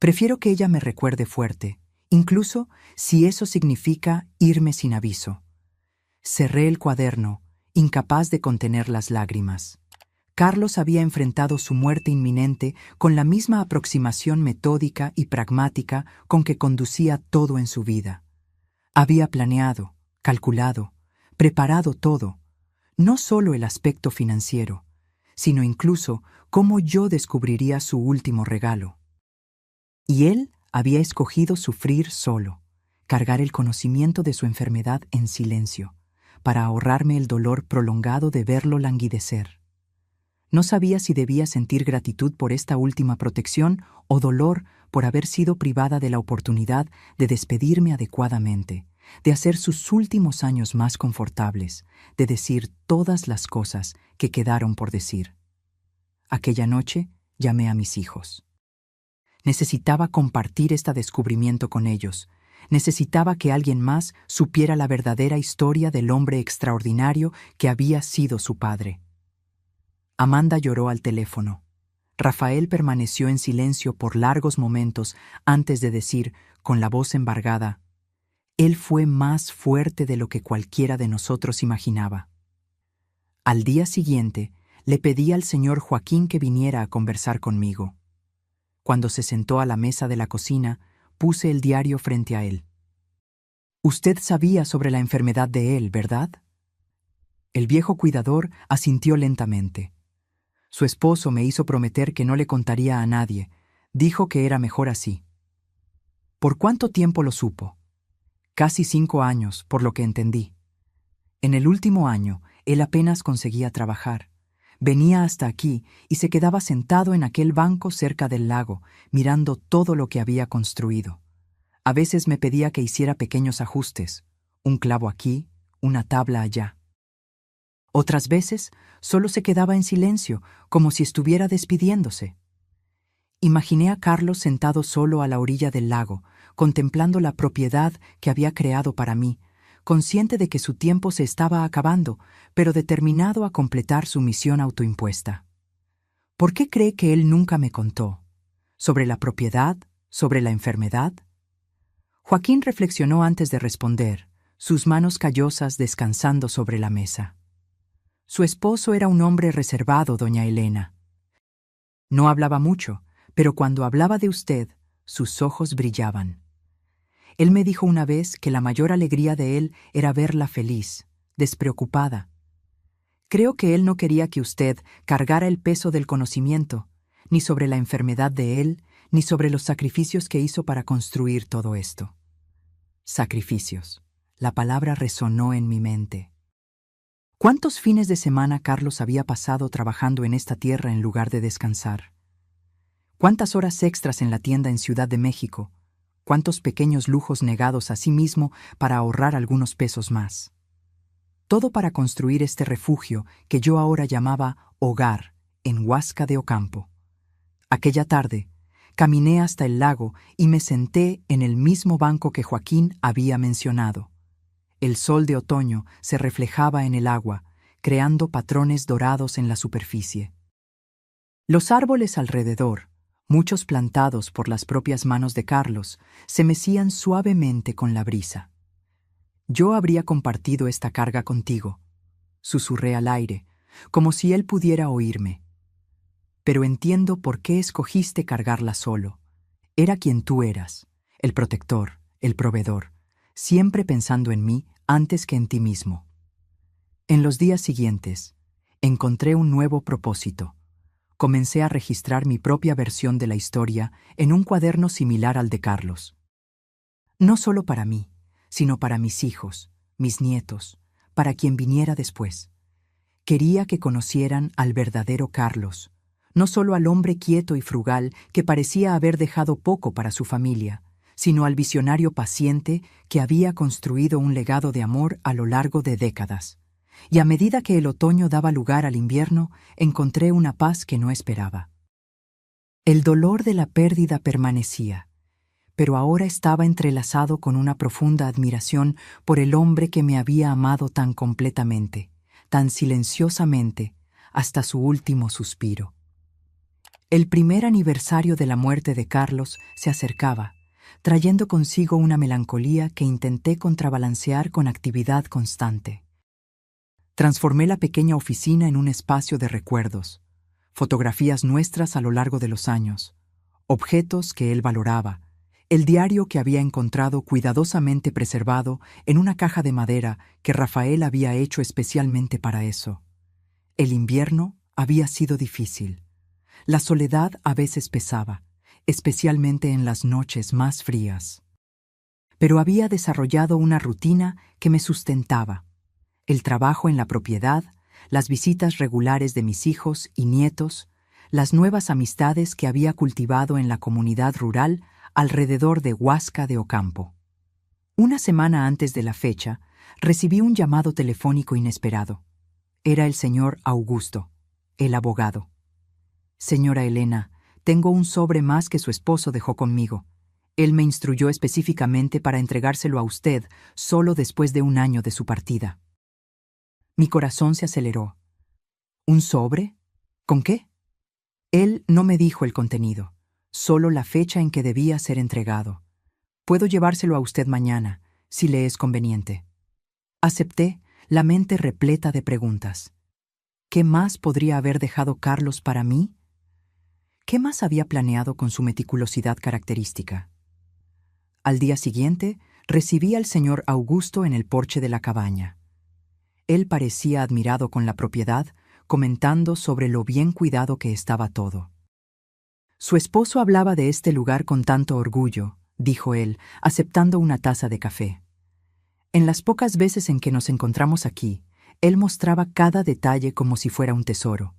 Prefiero que ella me recuerde fuerte, incluso si eso significa irme sin aviso. Cerré el cuaderno, incapaz de contener las lágrimas. Carlos había enfrentado su muerte inminente con la misma aproximación metódica y pragmática con que conducía todo en su vida. Había planeado, calculado, preparado todo, no solo el aspecto financiero, sino incluso cómo yo descubriría su último regalo. Y él había escogido sufrir solo, cargar el conocimiento de su enfermedad en silencio, para ahorrarme el dolor prolongado de verlo languidecer. No sabía si debía sentir gratitud por esta última protección o dolor por haber sido privada de la oportunidad de despedirme adecuadamente, de hacer sus últimos años más confortables, de decir todas las cosas que quedaron por decir. Aquella noche llamé a mis hijos. Necesitaba compartir este descubrimiento con ellos. Necesitaba que alguien más supiera la verdadera historia del hombre extraordinario que había sido su padre. Amanda lloró al teléfono. Rafael permaneció en silencio por largos momentos antes de decir, con la voz embargada, «Él fue más fuerte de lo que cualquiera de nosotros imaginaba». Al día siguiente, le pedí al señor Joaquín que viniera a conversar conmigo. Cuando se sentó a la mesa de la cocina, puse el diario frente a él. «Usted sabía sobre la enfermedad de él, ¿verdad?». El viejo cuidador asintió lentamente. Su esposo me hizo prometer que no le contaría a nadie. Dijo que era mejor así. ¿Por cuánto tiempo lo supo? Casi 5 años, por lo que entendí. En el último año, él apenas conseguía trabajar. Venía hasta aquí y se quedaba sentado en aquel banco cerca del lago, mirando todo lo que había construido. A veces me pedía que hiciera pequeños ajustes, un clavo aquí, una tabla allá. Otras veces solo se quedaba en silencio, como si estuviera despidiéndose. Imaginé a Carlos sentado solo a la orilla del lago, contemplando la propiedad que había creado para mí, consciente de que su tiempo se estaba acabando, pero determinado a completar su misión autoimpuesta. ¿Por qué cree que él nunca me contó? ¿Sobre la propiedad? ¿Sobre la enfermedad? Joaquín reflexionó antes de responder, sus manos callosas descansando sobre la mesa. Su esposo era un hombre reservado, doña Elena. No hablaba mucho, pero cuando hablaba de usted, sus ojos brillaban. Él me dijo una vez que la mayor alegría de él era verla feliz, despreocupada. Creo que él no quería que usted cargara el peso del conocimiento, ni sobre la enfermedad de él, ni sobre los sacrificios que hizo para construir todo esto. Sacrificios. La palabra resonó en mi mente. ¿Cuántos fines de semana Carlos había pasado trabajando en esta tierra en lugar de descansar? ¿Cuántas horas extras en la tienda en Ciudad de México? ¿Cuántos pequeños lujos negados a sí mismo para ahorrar algunos pesos más? Todo para construir este refugio que yo ahora llamaba hogar en Huasca de Ocampo. Aquella tarde, caminé hasta el lago y me senté en el mismo banco que Joaquín había mencionado. El sol de otoño se reflejaba en el agua, creando patrones dorados en la superficie. Los árboles alrededor, muchos plantados por las propias manos de Carlos, se mecían suavemente con la brisa. Yo habría compartido esta carga contigo, susurré al aire, como si él pudiera oírme. Pero entiendo por qué escogiste cargarla solo. Era quien tú eras, el protector, el proveedor, siempre pensando en mí antes que en ti mismo. En los días siguientes, encontré un nuevo propósito. Comencé a registrar mi propia versión de la historia en un cuaderno similar al de Carlos. No solo para mí, sino para mis hijos, mis nietos, para quien viniera después. Quería que conocieran al verdadero Carlos, no solo al hombre quieto y frugal que parecía haber dejado poco para su familia, sino al visionario paciente que había construido un legado de amor a lo largo de décadas. Y a medida que el otoño daba lugar al invierno, encontré una paz que no esperaba. El dolor de la pérdida permanecía, pero ahora estaba entrelazado con una profunda admiración por el hombre que me había amado tan completamente, tan silenciosamente, hasta su último suspiro. El primer aniversario de la muerte de Carlos se acercaba, trayendo consigo una melancolía que intenté contrabalancear con actividad constante. Transformé la pequeña oficina en un espacio de recuerdos, fotografías nuestras a lo largo de los años, objetos que él valoraba, el diario que había encontrado cuidadosamente preservado en una caja de madera que Rafael había hecho especialmente para eso. El invierno había sido difícil. La soledad a veces pesaba, especialmente en las noches más frías. Pero había desarrollado una rutina que me sustentaba. El trabajo en la propiedad, las visitas regulares de mis hijos y nietos, las nuevas amistades que había cultivado en la comunidad rural alrededor de Huasca de Ocampo. Una semana antes de la fecha, recibí un llamado telefónico inesperado. Era el señor Augusto, el abogado. Señora Elena, tengo un sobre más que su esposo dejó conmigo. Él me instruyó específicamente para entregárselo a usted solo después de un año de su partida. Mi corazón se aceleró. ¿Un sobre? ¿Con qué? Él no me dijo el contenido, solo la fecha en que debía ser entregado. Puedo llevárselo a usted mañana, si le es conveniente. Acepté, la mente repleta de preguntas. ¿Qué más podría haber dejado Carlos para mí? ¿Qué más había planeado con su meticulosidad característica? Al día siguiente, recibí al señor Augusto en el porche de la cabaña. Él parecía admirado con la propiedad, comentando sobre lo bien cuidado que estaba todo. Su esposo hablaba de este lugar con tanto orgullo, dijo él, aceptando una taza de café. En las pocas veces en que nos encontramos aquí, él mostraba cada detalle como si fuera un tesoro.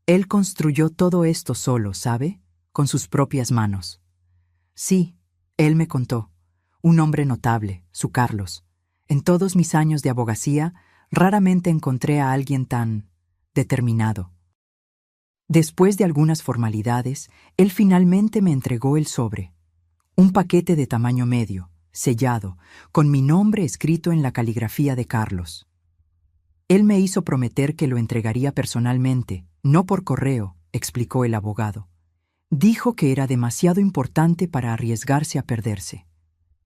Él construyó todo esto solo, ¿sabe? Con sus propias manos. Sí, él me contó. Un hombre notable, su Carlos. En todos mis años de abogacía, raramente encontré a alguien tan determinado. Después de algunas formalidades, él finalmente me entregó el sobre. Un paquete de tamaño medio, sellado, con mi nombre escrito en la caligrafía de Carlos. Él me hizo prometer que lo entregaría personalmente, no por correo, explicó el abogado. Dijo que era demasiado importante para arriesgarse a perderse.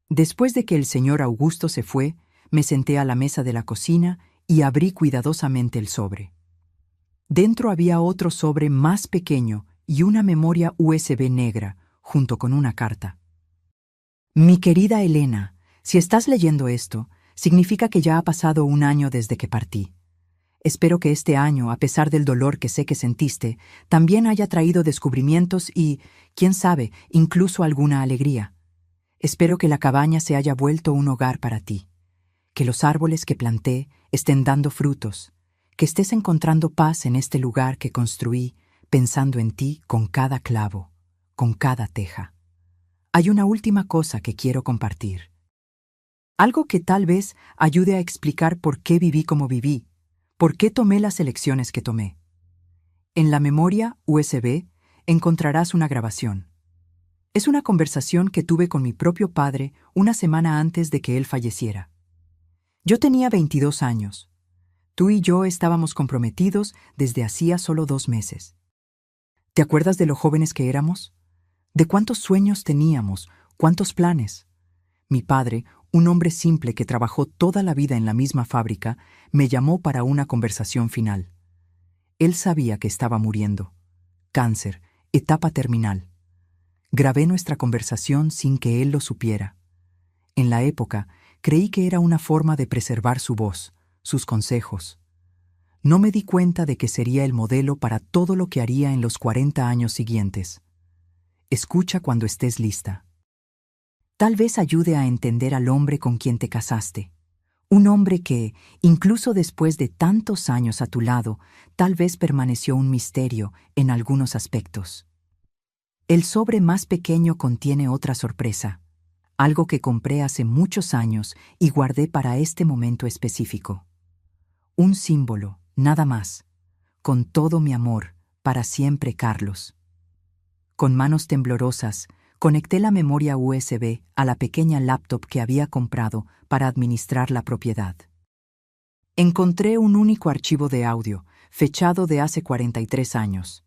Después de que el señor Augusto se fue, me senté a la mesa de la cocina y abrí cuidadosamente el sobre. Dentro había otro sobre más pequeño y una memoria USB negra, junto con una carta. Mi querida Elena, si estás leyendo esto, significa que ya ha pasado un año desde que partí. Espero que este año, a pesar del dolor que sé que sentiste, también haya traído descubrimientos y, quién sabe, incluso alguna alegría. Espero que la cabaña se haya vuelto un hogar para ti, que los árboles que planté estén dando frutos, que estés encontrando paz en este lugar que construí, pensando en ti con cada clavo, con cada teja. Hay una última cosa que quiero compartir. Algo que tal vez ayude a explicar por qué viví como viví, por qué tomé las elecciones que tomé. En la memoria USB encontrarás una grabación. Es una conversación que tuve con mi propio padre una semana antes de que él falleciera. Yo tenía 22 años. Tú y yo estábamos comprometidos desde hacía solo 2 meses. ¿Te acuerdas de lo jóvenes que éramos? ¿De cuántos sueños teníamos? ¿Cuántos planes? Mi padre, un hombre simple que trabajó toda la vida en la misma fábrica, me llamó para una conversación final. Él sabía que estaba muriendo. Cáncer, etapa terminal. Grabé nuestra conversación sin que él lo supiera. En la época, creí que era una forma de preservar su voz, sus consejos. No me di cuenta de que sería el modelo para todo lo que haría en los 40 años siguientes. Escucha cuando estés lista. Tal vez ayude a entender al hombre con quien te casaste. Un hombre que, incluso después de tantos años a tu lado, tal vez permaneció un misterio en algunos aspectos. El sobre más pequeño contiene otra sorpresa, algo que compré hace muchos años y guardé para este momento específico. Un símbolo, nada más. Con todo mi amor, para siempre, Carlos. Con manos temblorosas, conecté la memoria USB a la pequeña laptop que había comprado para administrar la propiedad. Encontré un único archivo de audio, fechado de hace 43 años.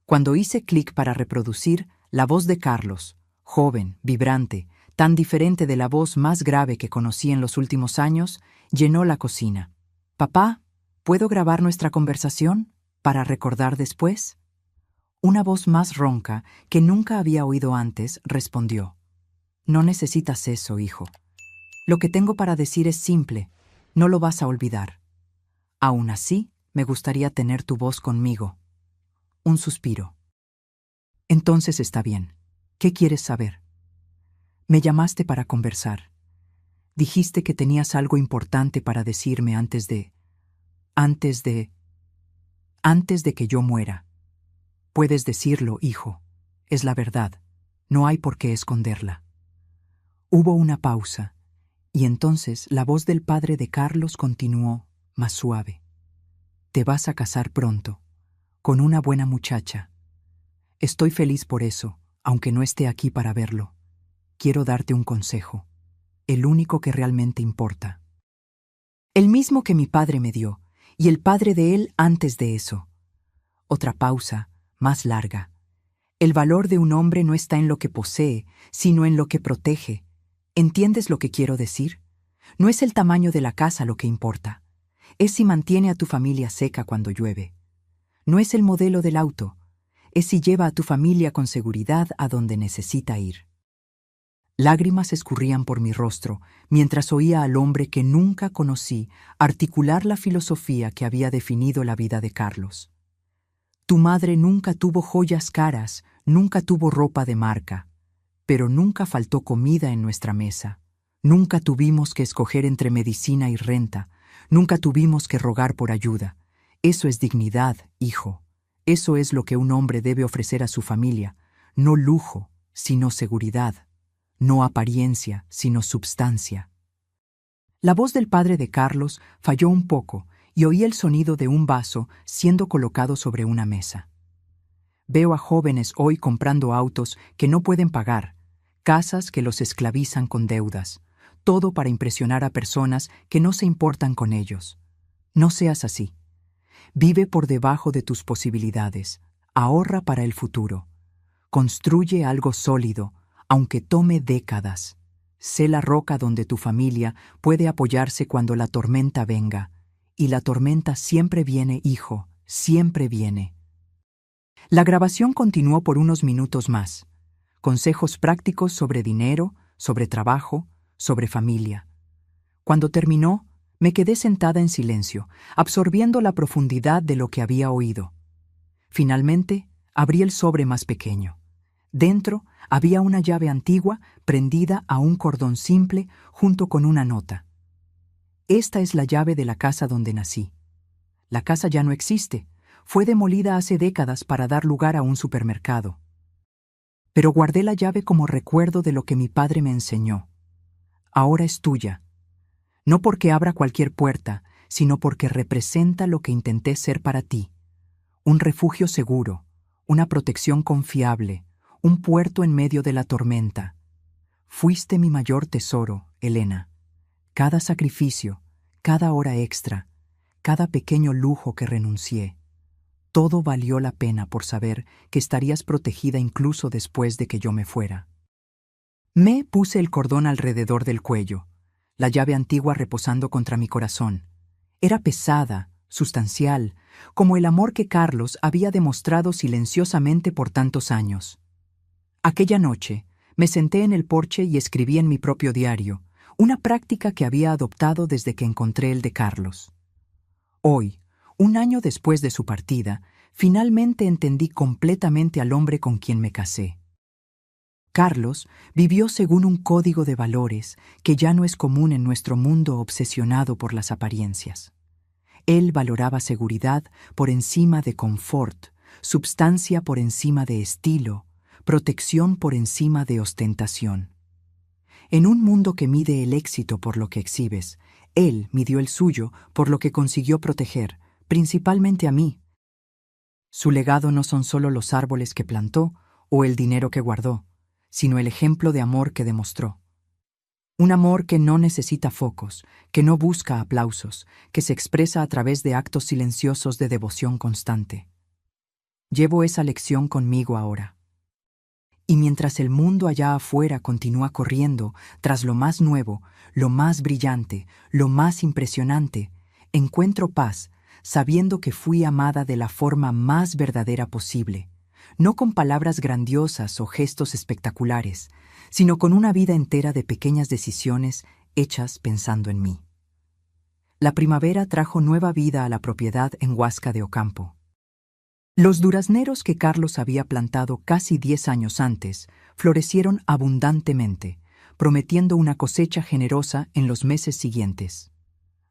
Cuando hice clic para reproducir, la voz de Carlos, joven, vibrante, tan diferente de la voz más grave que conocí en los últimos años, llenó la cocina. «Papá, ¿puedo grabar nuestra conversación para recordar después?» Una voz más ronca, que nunca había oído antes, respondió. «No necesitas eso, hijo. Lo que tengo para decir es simple, no lo vas a olvidar. Aún así, me gustaría tener tu voz conmigo». Un suspiro. «Entonces está bien. ¿Qué quieres saber?» «Me llamaste para conversar. Dijiste que tenías algo importante para decirme antes de que yo muera. Puedes decirlo, hijo. Es la verdad. No hay por qué esconderla. Hubo una pausa, y entonces la voz del padre de Carlos continuó, más suave. Te vas a casar pronto, con una buena muchacha. Estoy feliz por eso, aunque no esté aquí para verlo. Quiero darte un consejo, el único que realmente importa. El mismo que mi padre me dio, y el padre de él antes de eso. Otra pausa, más larga. El valor de un hombre no está en lo que posee, sino en lo que protege. ¿Entiendes lo que quiero decir? No es el tamaño de la casa lo que importa. Es si mantiene a tu familia seca cuando llueve. No es el modelo del auto. Es si lleva a tu familia con seguridad a donde necesita ir. Lágrimas escurrían por mi rostro mientras oía al hombre que nunca conocí articular la filosofía que había definido la vida de Carlos. Tu madre nunca tuvo joyas caras, nunca tuvo ropa de marca, pero nunca faltó comida en nuestra mesa. Nunca tuvimos que escoger entre medicina y renta, nunca tuvimos que rogar por ayuda. Eso es dignidad, hijo. Eso es lo que un hombre debe ofrecer a su familia, no lujo, sino seguridad. No apariencia, sino substancia. La voz del padre de Carlos falló un poco y oí el sonido de un vaso siendo colocado sobre una mesa. Veo a jóvenes hoy comprando autos que no pueden pagar, casas que los esclavizan con deudas, todo para impresionar a personas que no se importan con ellos. No seas así. Vive por debajo de tus posibilidades, ahorra para el futuro. Construye algo sólido, aunque tome décadas. Sé la roca donde tu familia puede apoyarse cuando la tormenta venga. Y la tormenta siempre viene, hijo, siempre viene. La grabación continuó por unos minutos más. Consejos prácticos sobre dinero, sobre trabajo, sobre familia. Cuando terminó, me quedé sentada en silencio, absorbiendo la profundidad de lo que había oído. Finalmente, abrí el sobre más pequeño. Dentro había una llave antigua prendida a un cordón simple junto con una nota. Esta es la llave de la casa donde nací. La casa ya no existe. Fue demolida hace décadas para dar lugar a un supermercado. Pero guardé la llave como recuerdo de lo que mi padre me enseñó. Ahora es tuya. No porque abra cualquier puerta, sino porque representa lo que intenté ser para ti. Un refugio seguro, una protección confiable, un puerto en medio de la tormenta. Fuiste mi mayor tesoro, Elena. Cada sacrificio, cada hora extra, cada pequeño lujo que renuncié, todo valió la pena por saber que estarías protegida incluso después de que yo me fuera. Me puse el cordón alrededor del cuello, la llave antigua reposando contra mi corazón. Era pesada, sustancial, como el amor que Carlos había demostrado silenciosamente por tantos años. Aquella noche, me senté en el porche y escribí en mi propio diario, una práctica que había adoptado desde que encontré el de Carlos. Hoy, un año después de su partida, finalmente entendí completamente al hombre con quien me casé. Carlos vivió según un código de valores que ya no es común en nuestro mundo obsesionado por las apariencias. Él valoraba seguridad por encima de confort, substancia por encima de estilo, protección por encima de ostentación. En un mundo que mide el éxito por lo que exhibes, él midió el suyo por lo que consiguió proteger, principalmente a mí. Su legado no son solo los árboles que plantó o el dinero que guardó, sino el ejemplo de amor que demostró. Un amor que no necesita focos, que no busca aplausos, que se expresa a través de actos silenciosos de devoción constante. Llevo esa lección conmigo ahora. Y mientras el mundo allá afuera continúa corriendo tras lo más nuevo, lo más brillante, lo más impresionante, encuentro paz sabiendo que fui amada de la forma más verdadera posible, no con palabras grandiosas o gestos espectaculares, sino con una vida entera de pequeñas decisiones hechas pensando en mí. La primavera trajo nueva vida a la propiedad en Huasca de Ocampo. Los durazneros que Carlos había plantado casi 10 años antes florecieron abundantemente, prometiendo una cosecha generosa en los meses siguientes.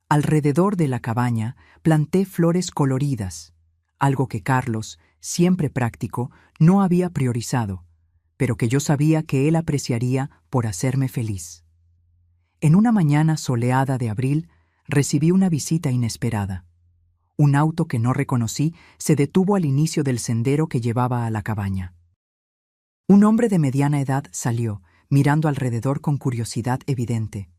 Alrededor de la cabaña planté flores coloridas, algo que Carlos, siempre práctico, no había priorizado, pero que yo sabía que él apreciaría por hacerme feliz. En una mañana soleada de abril, recibí una visita inesperada. Un auto que no reconocí se detuvo al inicio del sendero que llevaba a la cabaña. Un hombre de mediana edad salió, mirando alrededor con curiosidad evidente.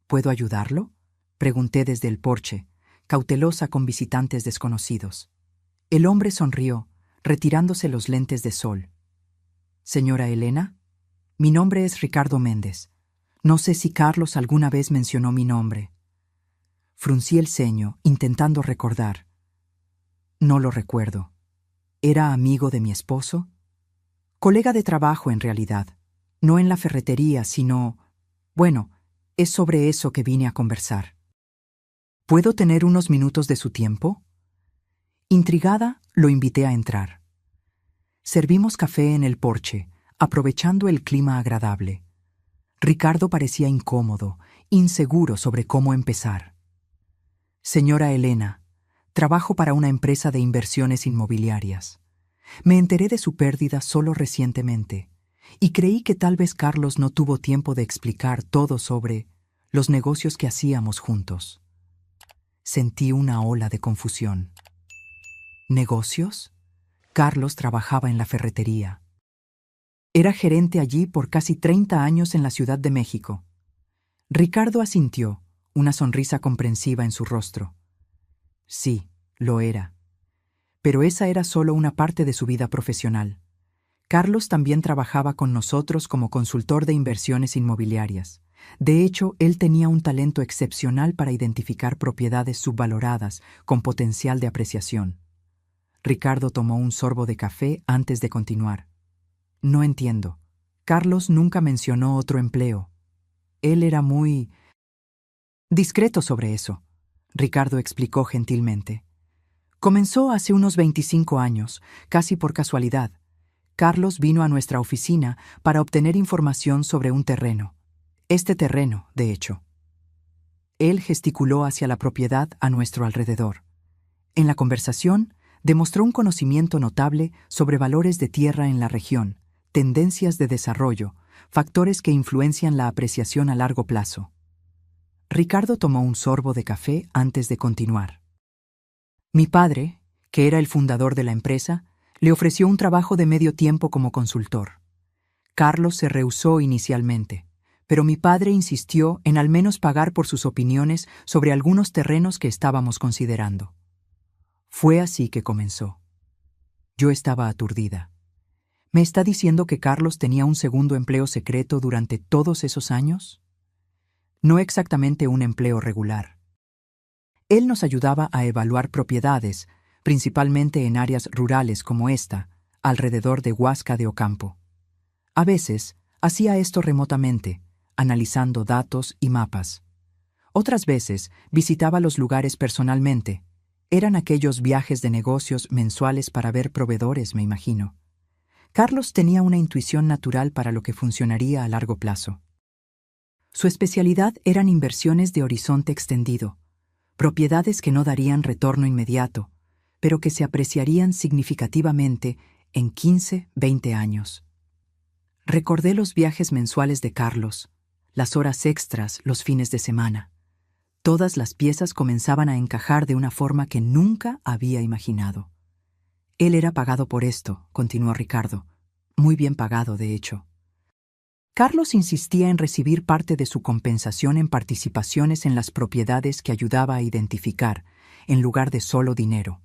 ¿Puedo ayudarlo?, pregunté desde el porche, cautelosa con visitantes desconocidos. El hombre sonrió, retirándose los lentes de sol. «Señora Elena, mi nombre es Ricardo Méndez. No sé si Carlos alguna vez mencionó mi nombre». Fruncí el ceño, intentando recordar. No lo recuerdo. ¿Era amigo de mi esposo? Colega de trabajo, en realidad. No en la ferretería, sino... Bueno, es sobre eso que vine a conversar. ¿Puedo tener unos minutos de su tiempo? Intrigada, lo invité a entrar. Servimos café en el porche, aprovechando el clima agradable. Ricardo parecía incómodo, inseguro sobre cómo empezar. «Señora Elena, trabajo para una empresa de inversiones inmobiliarias. Me enteré de su pérdida solo recientemente, y creí que tal vez Carlos no tuvo tiempo de explicar todo sobre los negocios que hacíamos juntos». Sentí una ola de confusión. ¿Negocios? Carlos trabajaba en la ferretería. Era gerente allí por casi 30 años en la Ciudad de México. Ricardo asintió, una sonrisa comprensiva en su rostro. Sí, lo era. Pero esa era solo una parte de su vida profesional. Carlos también trabajaba con nosotros como consultor de inversiones inmobiliarias. De hecho, él tenía un talento excepcional para identificar propiedades subvaloradas con potencial de apreciación. Ricardo tomó un sorbo de café antes de continuar. No entiendo. Carlos nunca mencionó otro empleo. Él era muy discreto sobre eso, Ricardo explicó gentilmente. Comenzó hace unos 25 años, casi por casualidad. Carlos vino a nuestra oficina para obtener información sobre un terreno. Este terreno, de hecho. Él gesticuló hacia la propiedad a nuestro alrededor. En la conversación, demostró un conocimiento notable sobre valores de tierra en la región, tendencias de desarrollo, factores que influencian la apreciación a largo plazo. Ricardo tomó un sorbo de café antes de continuar. Mi padre, que era el fundador de la empresa, le ofreció un trabajo de medio tiempo como consultor. Carlos se rehusó inicialmente, pero mi padre insistió en al menos pagar por sus opiniones sobre algunos terrenos que estábamos considerando. Fue así que comenzó. Yo estaba aturdida. ¿Me está diciendo que Carlos tenía un segundo empleo secreto durante todos esos años? No exactamente un empleo regular. Él nos ayudaba a evaluar propiedades, principalmente en áreas rurales como esta, alrededor de Huasca de Ocampo. A veces, hacía esto remotamente, analizando datos y mapas. Otras veces, visitaba los lugares personalmente. Eran aquellos viajes de negocios mensuales para ver proveedores, me imagino. Carlos tenía una intuición natural para lo que funcionaría a largo plazo. Su especialidad eran inversiones de horizonte extendido, propiedades que no darían retorno inmediato, pero que se apreciarían significativamente en 15, 20 años. Recordé los viajes mensuales de Carlos, las horas extras, los fines de semana. Todas las piezas comenzaban a encajar de una forma que nunca había imaginado. Él era pagado por esto, continuó Ricardo. Muy bien pagado, de hecho. Carlos insistía en recibir parte de su compensación en participaciones en las propiedades que ayudaba a identificar, en lugar de solo dinero.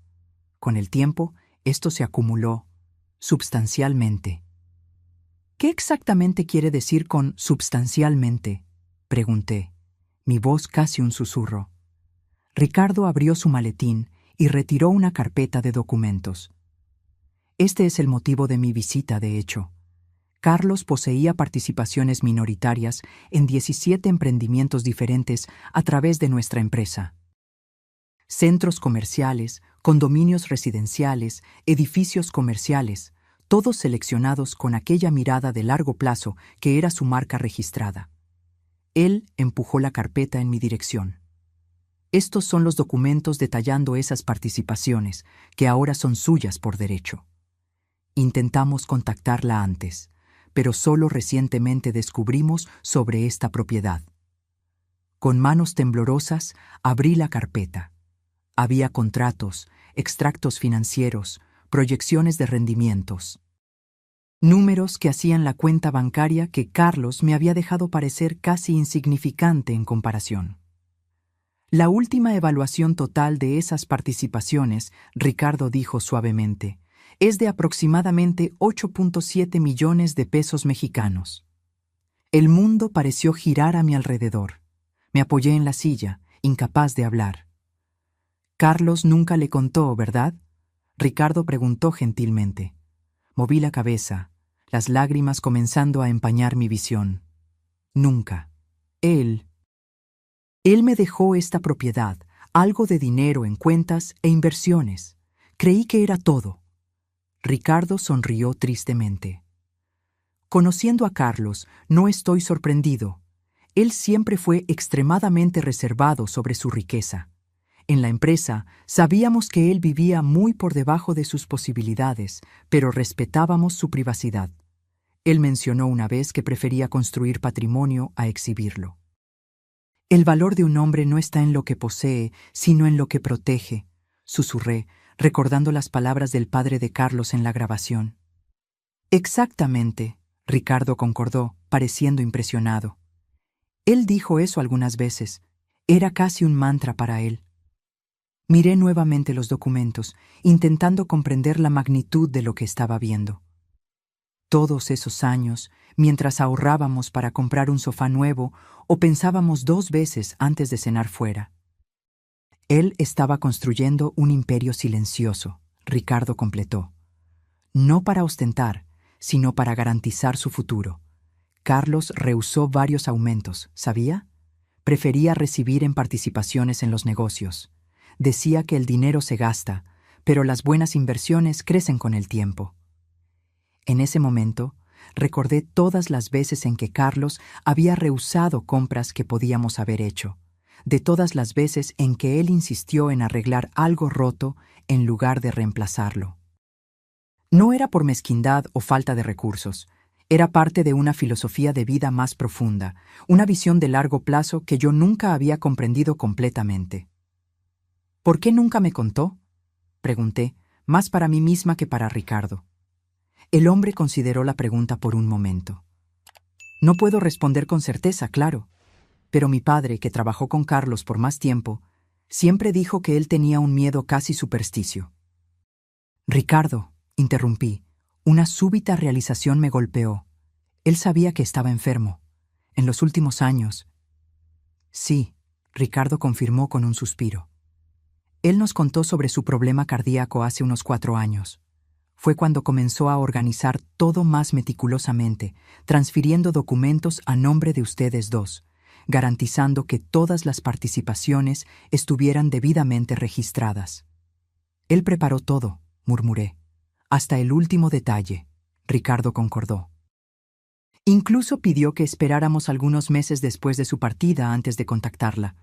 Con el tiempo, esto se acumuló substancialmente. ¿Qué exactamente quiere decir con substancialmente?, pregunté, mi voz casi un susurro. Ricardo abrió su maletín y retiró una carpeta de documentos. Este es el motivo de mi visita, de hecho. Carlos poseía participaciones minoritarias en 17 emprendimientos diferentes a través de nuestra empresa. Centros comerciales, condominios residenciales, edificios comerciales, todos seleccionados con aquella mirada de largo plazo que era su marca registrada. Él empujó la carpeta en mi dirección. Estos son los documentos detallando esas participaciones, que ahora son suyas por derecho. Intentamos contactarla antes, pero solo recientemente descubrimos sobre esta propiedad. Con manos temblorosas, abrí la carpeta. Había contratos, extractos financieros, proyecciones de rendimientos. Números que hacían la cuenta bancaria que Carlos me había dejado parecer casi insignificante en comparación. La última evaluación total de esas participaciones, Ricardo dijo suavemente, es de aproximadamente 8.7 millones de pesos mexicanos. El mundo pareció girar a mi alrededor. Me apoyé en la silla, incapaz de hablar. Carlos nunca le contó, ¿verdad? Ricardo preguntó gentilmente. Moví la cabeza, las lágrimas comenzando a empañar mi visión. Nunca. Él me dejó esta propiedad, algo de dinero en cuentas e inversiones. Creí que era todo. Ricardo sonrió tristemente. Conociendo a Carlos, no estoy sorprendido. Él siempre fue extremadamente reservado sobre su riqueza. En la empresa, sabíamos que él vivía muy por debajo de sus posibilidades, pero respetábamos su privacidad. Él mencionó una vez que prefería construir patrimonio a exhibirlo. El valor de un hombre no está en lo que posee, sino en lo que protege, susurré, recordando las palabras del padre de Carlos en la grabación. Exactamente, Ricardo concordó, pareciendo impresionado. Él dijo eso algunas veces. Era casi un mantra para él. Miré nuevamente los documentos, intentando comprender la magnitud de lo que estaba viendo. Todos esos años, mientras ahorrábamos para comprar un sofá nuevo o pensábamos 2 veces antes de cenar fuera. Él estaba construyendo un imperio silencioso, Ricardo completó. No para ostentar, sino para garantizar su futuro. Carlos rehusó varios aumentos, ¿sabía? Prefería recibir en participaciones en los negocios. Decía que el dinero se gasta, pero las buenas inversiones crecen con el tiempo. En ese momento, recordé todas las veces en que Carlos había rehusado compras que podíamos haber hecho, de todas las veces en que él insistió en arreglar algo roto en lugar de reemplazarlo. No era por mezquindad o falta de recursos, era parte de una filosofía de vida más profunda, una visión de largo plazo que yo nunca había comprendido completamente. ¿Por qué nunca me contó?, pregunté, más para mí misma que para Ricardo. El hombre consideró la pregunta por un momento. No puedo responder con certeza, claro, pero mi padre, que trabajó con Carlos por más tiempo, siempre dijo que él tenía un miedo casi supersticio. Ricardo, interrumpí, una súbita realización me golpeó. Él sabía que estaba enfermo. En los últimos años. Sí, Ricardo confirmó con un suspiro. Él nos contó sobre su problema cardíaco hace unos 4 años. Fue cuando comenzó a organizar todo más meticulosamente, transfiriendo documentos a nombre de ustedes dos, garantizando que todas las participaciones estuvieran debidamente registradas. Él preparó todo, murmuré. Hasta el último detalle, Ricardo concordó. Incluso pidió que esperáramos algunos meses después de su partida antes de contactarla.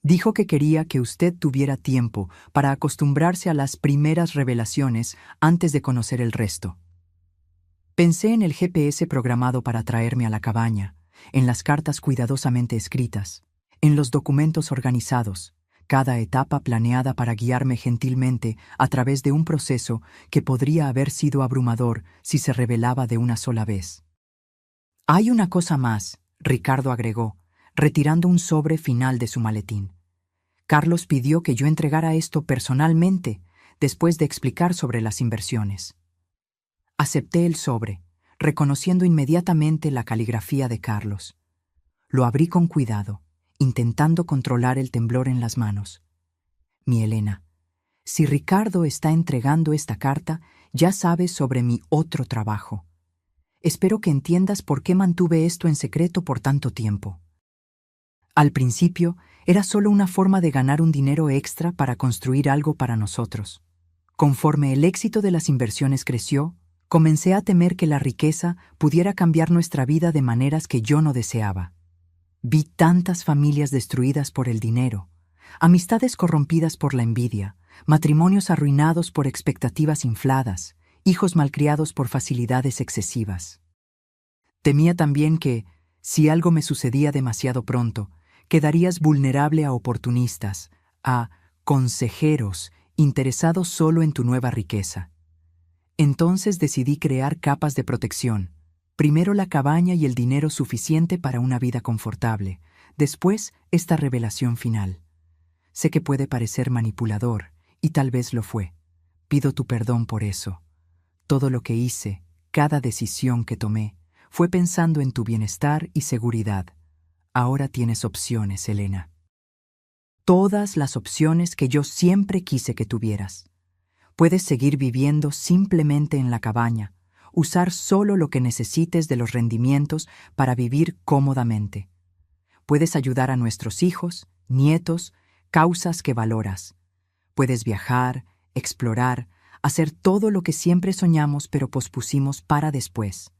Dijo que quería que usted tuviera tiempo para acostumbrarse a las primeras revelaciones antes de conocer el resto. Pensé en el GPS programado para traerme a la cabaña, en las cartas cuidadosamente escritas, en los documentos organizados, cada etapa planeada para guiarme gentilmente a través de un proceso que podría haber sido abrumador si se revelaba de una sola vez. Hay una cosa más, Ricardo agregó, retirando un sobre final de su maletín. Carlos pidió que yo entregara esto personalmente, después de explicar sobre las inversiones. Acepté el sobre, reconociendo inmediatamente la caligrafía de Carlos. Lo abrí con cuidado, intentando controlar el temblor en las manos. Mi Elena, si Ricardo está entregando esta carta, ya sabes sobre mi otro trabajo. Espero que entiendas por qué mantuve esto en secreto por tanto tiempo. Al principio, era solo una forma de ganar un dinero extra para construir algo para nosotros. Conforme el éxito de las inversiones creció, comencé a temer que la riqueza pudiera cambiar nuestra vida de maneras que yo no deseaba. Vi tantas familias destruidas por el dinero, amistades corrompidas por la envidia, matrimonios arruinados por expectativas infladas, hijos malcriados por facilidades excesivas. Temía también que, si algo me sucedía demasiado pronto, quedarías vulnerable a oportunistas, a consejeros interesados solo en tu nueva riqueza. Entonces decidí crear capas de protección. Primero la cabaña y el dinero suficiente para una vida confortable. Después, esta revelación final. Sé que puede parecer manipulador, y tal vez lo fue. Pido tu perdón por eso. Todo lo que hice, cada decisión que tomé, fue pensando en tu bienestar y seguridad. Ahora tienes opciones, Elena. Todas las opciones que yo siempre quise que tuvieras. Puedes seguir viviendo simplemente en la cabaña, usar solo lo que necesites de los rendimientos para vivir cómodamente. Puedes ayudar a nuestros hijos, nietos, causas que valoras. Puedes viajar, explorar, hacer todo lo que siempre soñamos pero pospusimos para después.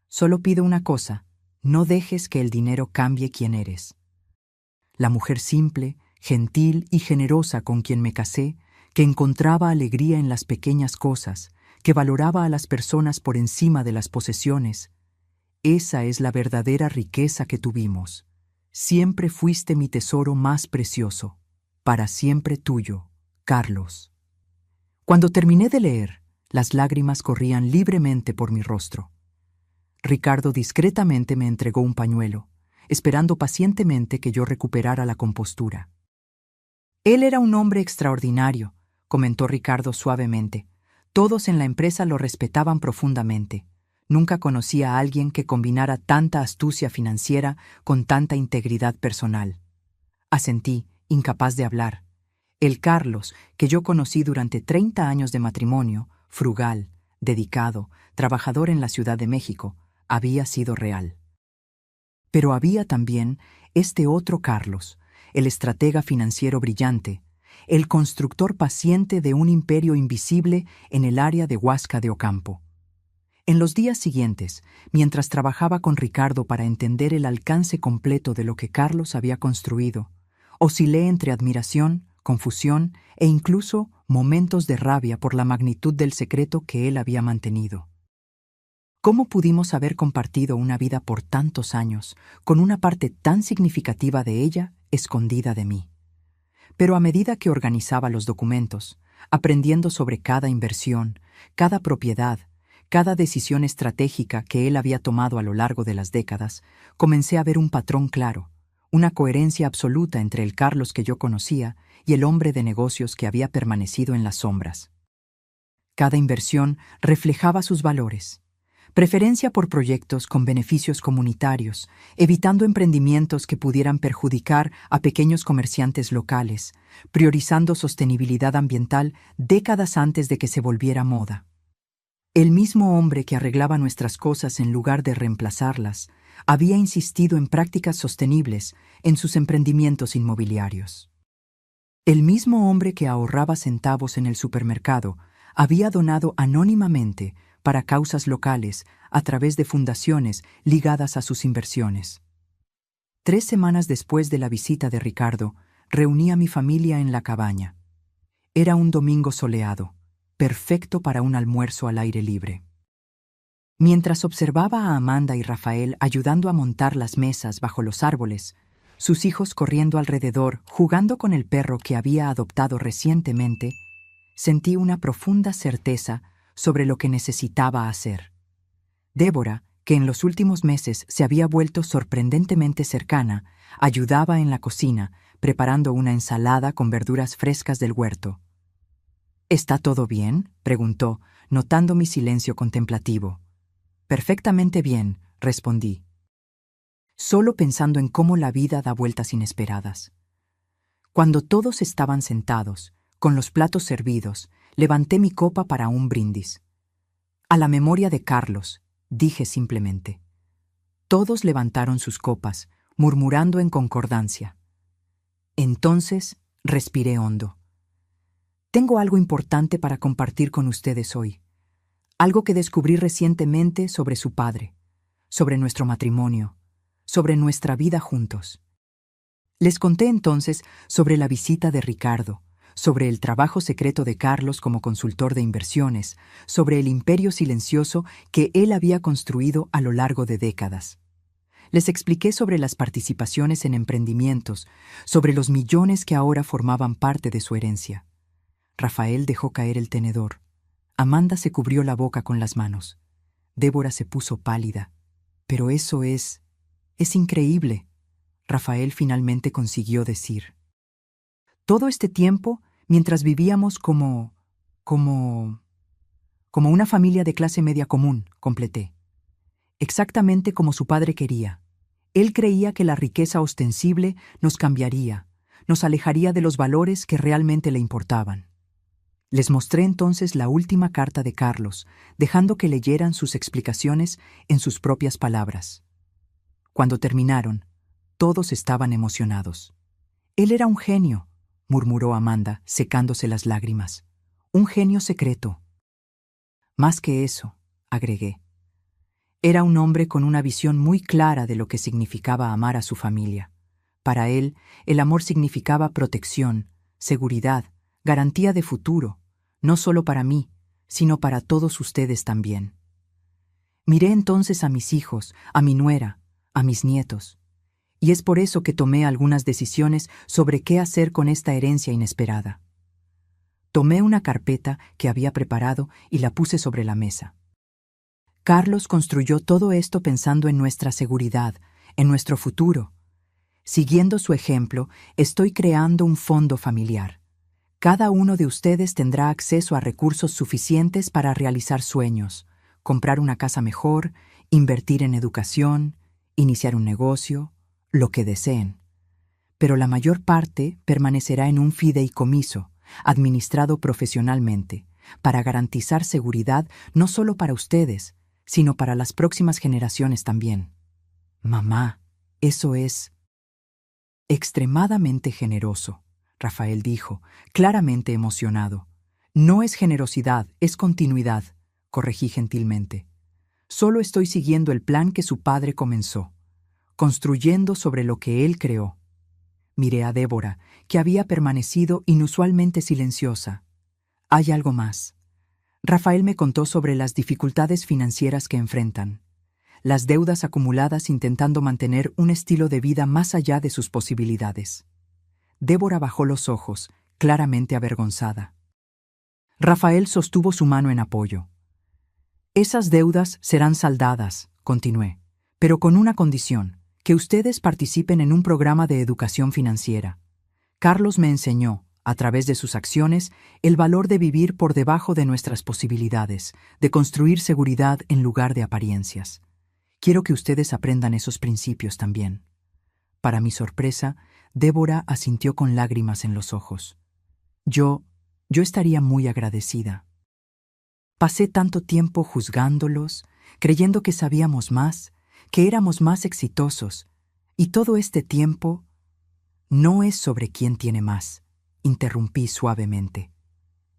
Solo pido una cosa, no dejes que el dinero cambie quién eres. La mujer simple, gentil y generosa con quien me casé, que encontraba alegría en las pequeñas cosas, que valoraba a las personas por encima de las posesiones. Esa es la verdadera riqueza que tuvimos. Siempre fuiste mi tesoro más precioso. Para siempre tuyo, Carlos. Cuando terminé de leer, las lágrimas corrían libremente por mi rostro. Ricardo discretamente me entregó un pañuelo, esperando pacientemente que yo recuperara la compostura. Él era un hombre extraordinario, comentó Ricardo suavemente. Todos en la empresa lo respetaban profundamente. Nunca conocí a alguien que combinara tanta astucia financiera con tanta integridad personal. Asentí, incapaz de hablar. El Carlos, que yo conocí durante 30 años de matrimonio, frugal, dedicado, trabajador en la Ciudad de México, había sido real. Pero había también este otro Carlos, el estratega financiero brillante, el constructor paciente de un imperio invisible en el área de Huasca de Ocampo. En los días siguientes, mientras trabajaba con Ricardo para entender el alcance completo de lo que Carlos había construido, oscilé entre admiración, confusión e incluso momentos de rabia por la magnitud del secreto que él había mantenido. ¿Cómo pudimos haber compartido una vida por tantos años, con una parte tan significativa de ella escondida de mí? Pero a medida que organizaba los documentos, aprendiendo sobre cada inversión, cada propiedad, cada decisión estratégica que él había tomado a lo largo de las décadas, comencé a ver un patrón claro, una coherencia absoluta entre el Carlos que yo conocía y el hombre de negocios que había permanecido en las sombras. Cada inversión reflejaba sus valores. Preferencia por proyectos con beneficios comunitarios, evitando emprendimientos que pudieran perjudicar a pequeños comerciantes locales, priorizando sostenibilidad ambiental décadas antes de que se volviera moda. El mismo hombre que arreglaba nuestras cosas en lugar de reemplazarlas, había insistido en prácticas sostenibles en sus emprendimientos inmobiliarios. El mismo hombre que ahorraba centavos en el supermercado había donado anónimamente para causas locales a través de fundaciones ligadas a sus inversiones. 3 semanas después de la visita de Ricardo, reuní a mi familia en la cabaña. Era un domingo soleado, perfecto para un almuerzo al aire libre. Mientras observaba a Amanda y Rafael ayudando a montar las mesas bajo los árboles, sus hijos corriendo alrededor, jugando con el perro que había adoptado recientemente, sentí una profunda certeza sobre lo que necesitaba hacer. Débora, que en los últimos meses se había vuelto sorprendentemente cercana, ayudaba en la cocina, preparando una ensalada con verduras frescas del huerto. ¿Está todo bien?, preguntó, notando mi silencio contemplativo. Perfectamente bien, respondí, solo pensando en cómo la vida da vueltas inesperadas. Cuando todos estaban sentados, con los platos servidos, levanté mi copa para un brindis. A la memoria de Carlos, dije simplemente. Todos levantaron sus copas, murmurando en concordancia. Entonces, respiré hondo. Tengo algo importante para compartir con ustedes hoy. Algo que descubrí recientemente sobre su padre, sobre nuestro matrimonio, sobre nuestra vida juntos. Les conté entonces sobre la visita de Ricardo, sobre el trabajo secreto de Carlos como consultor de inversiones, sobre el imperio silencioso que él había construido a lo largo de décadas. Les expliqué sobre las participaciones en emprendimientos, sobre los millones que ahora formaban parte de su herencia. Rafael dejó caer el tenedor. Amanda se cubrió la boca con las manos. Débora se puso pálida. Pero eso es increíble. Rafael finalmente consiguió decir. Todo este tiempo, mientras vivíamos como una familia de clase media común, completé. Exactamente como su padre quería. Él creía que la riqueza ostensible nos cambiaría, nos alejaría de los valores que realmente le importaban. Les mostré entonces la última carta de Carlos, dejando que leyeran sus explicaciones en sus propias palabras. Cuando terminaron, todos estaban emocionados. Él era un genio, murmuró Amanda, secándose las lágrimas. Un genio secreto. Más que eso, agregué. Era un hombre con una visión muy clara de lo que significaba amar a su familia. Para él, el amor significaba protección, seguridad, garantía de futuro, no solo para mí, sino para todos ustedes también. Miré entonces a mis hijos, a mi nuera, a mis nietos. Y es por eso que tomé algunas decisiones sobre qué hacer con esta herencia inesperada. Tomé una carpeta que había preparado y la puse sobre la mesa. Carlos construyó todo esto pensando en nuestra seguridad, en nuestro futuro. Siguiendo su ejemplo, estoy creando un fondo familiar. Cada uno de ustedes tendrá acceso a recursos suficientes para realizar sueños, comprar una casa mejor, invertir en educación, iniciar un negocio, lo que deseen. Pero la mayor parte permanecerá en un fideicomiso, administrado profesionalmente, para garantizar seguridad no solo para ustedes, sino para las próximas generaciones también. Mamá, eso es extremadamente generoso, Rafael dijo, claramente emocionado. No es generosidad, es continuidad, corregí gentilmente. Solo estoy siguiendo el plan que su padre comenzó, construyendo sobre lo que él creó. Miré a Débora, que había permanecido inusualmente silenciosa. Hay algo más. Rafael me contó sobre las dificultades financieras que enfrentan, las deudas acumuladas intentando mantener un estilo de vida más allá de sus posibilidades. Débora bajó los ojos, claramente avergonzada. Rafael sostuvo su mano en apoyo. Esas deudas serán saldadas, continué, pero con una condición, que ustedes participen en un programa de educación financiera. Carlos me enseñó, a través de sus acciones, el valor de vivir por debajo de nuestras posibilidades, de construir seguridad en lugar de apariencias. Quiero que ustedes aprendan esos principios también. Para mi sorpresa, Débora asintió con lágrimas en los ojos. Yo estaría muy agradecida. Pasé tanto tiempo juzgándolos, creyendo que sabíamos más, que éramos más exitosos, y todo este tiempo no es sobre quién tiene más, interrumpí suavemente.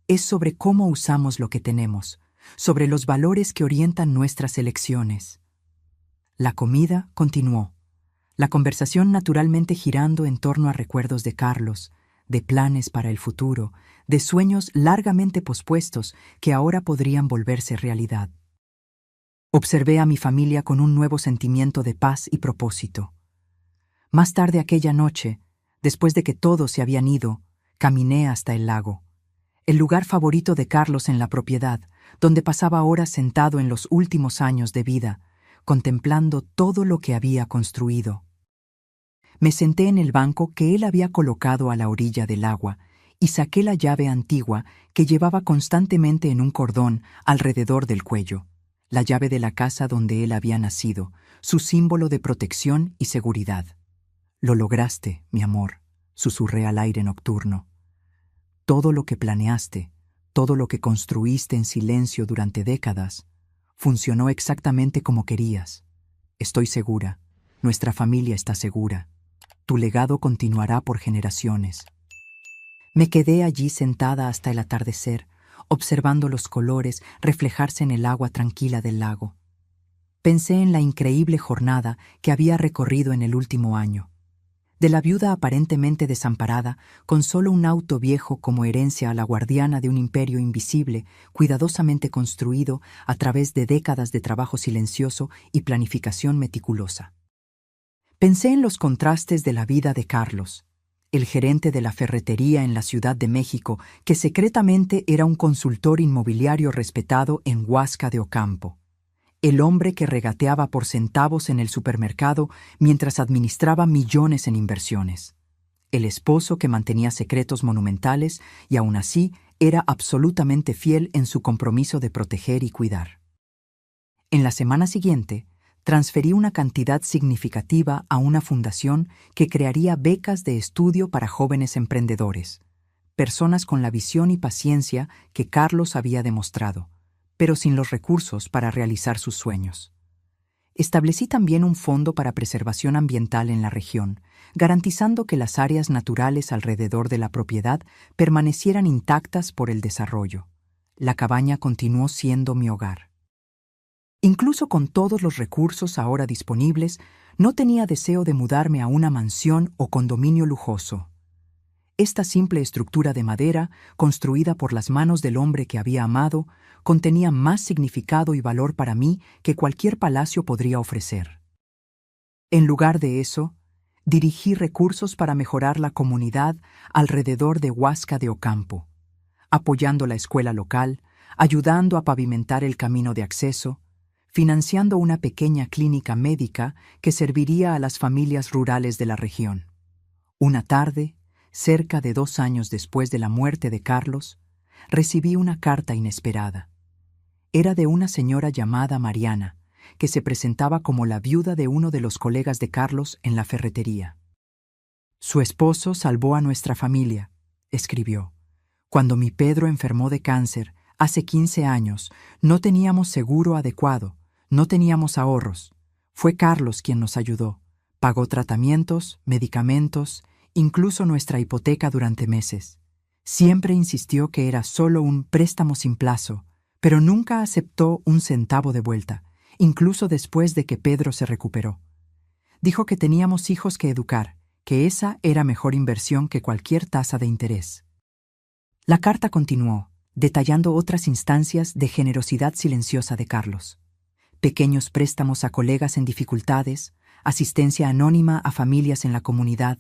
Es sobre cómo usamos lo que tenemos, sobre los valores que orientan nuestras elecciones. La comida continuó, la conversación naturalmente girando en torno a recuerdos de Carlos, de planes para el futuro, de sueños largamente pospuestos que ahora podrían volverse realidad. Observé a mi familia con un nuevo sentimiento de paz y propósito. Más tarde aquella noche, después de que todos se habían ido, caminé hasta el lago, el lugar favorito de Carlos en la propiedad, donde pasaba horas sentado en los últimos años de vida, contemplando todo lo que había construido. Me senté en el banco que él había colocado a la orilla del agua y saqué la llave antigua que llevaba constantemente en un cordón alrededor del cuello, la llave de la casa donde él había nacido, su símbolo de protección y seguridad. Lo lograste, mi amor, susurré al aire nocturno. Todo lo que planeaste, todo lo que construiste en silencio durante décadas, funcionó exactamente como querías. Estoy segura, nuestra familia está segura. Tu legado continuará por generaciones. Me quedé allí sentada hasta el atardecer, observando los colores reflejarse en el agua tranquila del lago. Pensé en la increíble jornada que había recorrido en el último año. de la viuda aparentemente desamparada, con solo un auto viejo como herencia a la guardiana de un imperio invisible, cuidadosamente construido a través de décadas de trabajo silencioso y planificación meticulosa. Pensé en los contrastes de la vida de Carlos, el gerente de la ferretería en la Ciudad de México, que secretamente era un consultor inmobiliario respetado en Huasca de Ocampo. El hombre que regateaba por centavos en el supermercado mientras administraba millones en inversiones. El esposo que mantenía secretos monumentales y aún así era absolutamente fiel en su compromiso de proteger y cuidar. En la semana siguiente, transferí una cantidad significativa a una fundación que crearía becas de estudio para jóvenes emprendedores, personas con la visión y paciencia que Carlos había demostrado, pero sin los recursos para realizar sus sueños. Establecí también un fondo para preservación ambiental en la región, garantizando que las áreas naturales alrededor de la propiedad permanecieran intactas por el desarrollo. La cabaña continuó siendo mi hogar. Incluso con todos los recursos ahora disponibles, no tenía deseo de mudarme a una mansión o condominio lujoso. Esta simple estructura de madera, construida por las manos del hombre que había amado, contenía más significado y valor para mí que cualquier palacio podría ofrecer. En lugar de eso, dirigí recursos para mejorar la comunidad alrededor de Huasca de Ocampo, apoyando la escuela local, ayudando a pavimentar el camino de acceso, financiando una pequeña clínica médica que serviría a las familias rurales de la región. Una tarde, cerca de 2 años después de la muerte de Carlos, recibí una carta inesperada. Era de una señora llamada Mariana, que se presentaba como la viuda de uno de los colegas de Carlos en la ferretería. «Su esposo salvó a nuestra familia», escribió. «Cuando mi Pedro enfermó de cáncer, hace 15 años, no teníamos seguro adecuado, no teníamos ahorros. Fue Carlos quien nos ayudó. Pagó tratamientos, medicamentos, incluso nuestra hipoteca durante meses. Siempre insistió que era solo un préstamo sin plazo, pero nunca aceptó un centavo de vuelta, incluso después de que Pedro se recuperó. Dijo que teníamos hijos que educar, que esa era mejor inversión que cualquier tasa de interés». La carta continuó, detallando otras instancias de generosidad silenciosa de Carlos. Pequeños préstamos a colegas en dificultades, asistencia anónima a familias en la comunidad,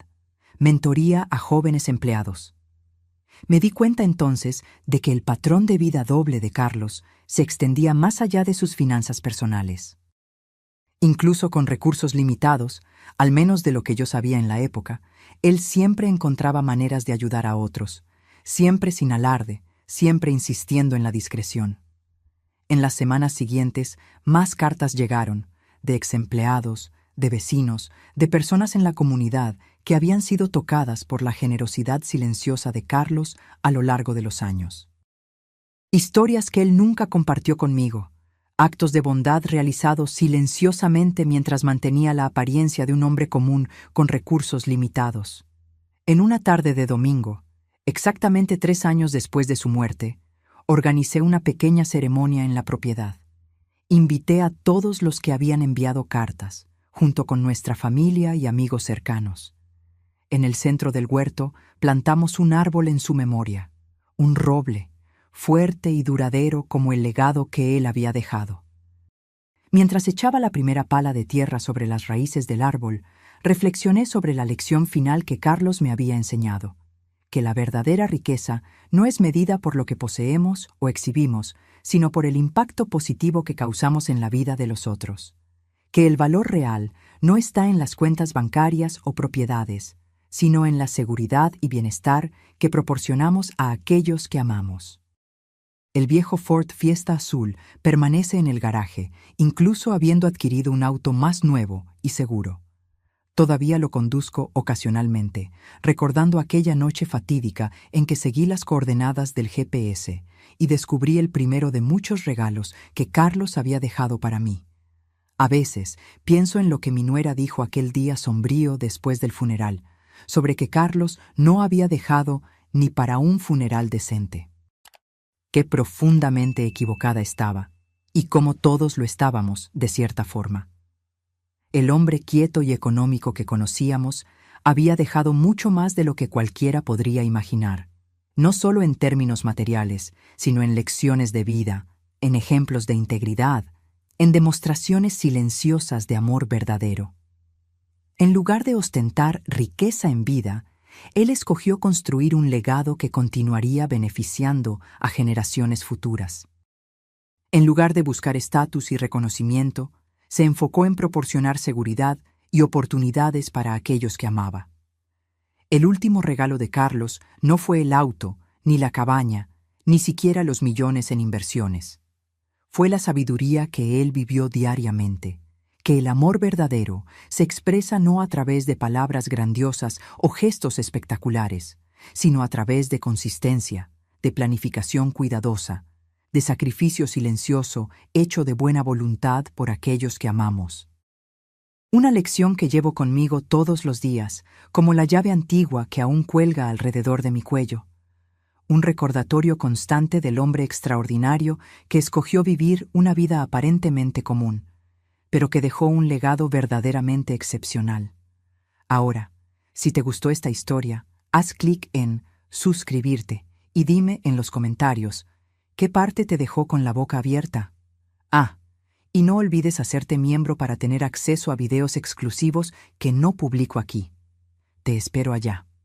mentoría a jóvenes empleados. Me di cuenta entonces de que el patrón de vida doble de Carlos se extendía más allá de sus finanzas personales. Incluso con recursos limitados, al menos de lo que yo sabía en la época, él siempre encontraba maneras de ayudar a otros, siempre sin alarde, siempre insistiendo en la discreción. En las semanas siguientes, más cartas llegaron, de exempleados, de vecinos, de personas en la comunidad que habían sido tocadas por la generosidad silenciosa de Carlos a lo largo de los años. Historias que él nunca compartió conmigo, actos de bondad realizados silenciosamente mientras mantenía la apariencia de un hombre común con recursos limitados. En una tarde de domingo, exactamente 3 años después de su muerte, organicé una pequeña ceremonia en la propiedad. Invité a todos los que habían enviado cartas, junto con nuestra familia y amigos cercanos. En el centro del huerto plantamos un árbol en su memoria, un roble, fuerte y duradero como el legado que él había dejado. Mientras echaba la primera pala de tierra sobre las raíces del árbol, reflexioné sobre la lección final que Carlos me había enseñado, que la verdadera riqueza no es medida por lo que poseemos o exhibimos, sino por el impacto positivo que causamos en la vida de los otros. Que el valor real no está en las cuentas bancarias o propiedades, sino en la seguridad y bienestar que proporcionamos a aquellos que amamos. El viejo Ford Fiesta azul permanece en el garaje, incluso habiendo adquirido un auto más nuevo y seguro. Todavía lo conduzco ocasionalmente, recordando aquella noche fatídica en que seguí las coordenadas del GPS y descubrí el primero de muchos regalos que Carlos había dejado para mí. A veces pienso en lo que mi nuera dijo aquel día sombrío después del funeral, sobre que Carlos no había dejado ni para un funeral decente. Qué profundamente equivocada estaba, y cómo todos lo estábamos, de cierta forma. El hombre quieto y económico que conocíamos había dejado mucho más de lo que cualquiera podría imaginar, no solo en términos materiales, sino en lecciones de vida, en ejemplos de integridad, en demostraciones silenciosas de amor verdadero. En lugar de ostentar riqueza en vida, él escogió construir un legado que continuaría beneficiando a generaciones futuras. En lugar de buscar estatus y reconocimiento, se enfocó en proporcionar seguridad y oportunidades para aquellos que amaba. El último regalo de Carlos no fue el auto, ni la cabaña, ni siquiera los millones en inversiones. Fue la sabiduría que él vivió diariamente, que el amor verdadero se expresa no a través de palabras grandiosas o gestos espectaculares, sino a través de consistencia, de planificación cuidadosa, de sacrificio silencioso hecho de buena voluntad por aquellos que amamos. Una lección que llevo conmigo todos los días, como la llave antigua que aún cuelga alrededor de mi cuello. Un recordatorio constante del hombre extraordinario que escogió vivir una vida aparentemente común, pero que dejó un legado verdaderamente excepcional. Ahora, si te gustó esta historia, haz clic en suscribirte y dime en los comentarios qué parte te dejó con la boca abierta. Y no olvides hacerte miembro para tener acceso a videos exclusivos que no publico aquí. Te espero allá.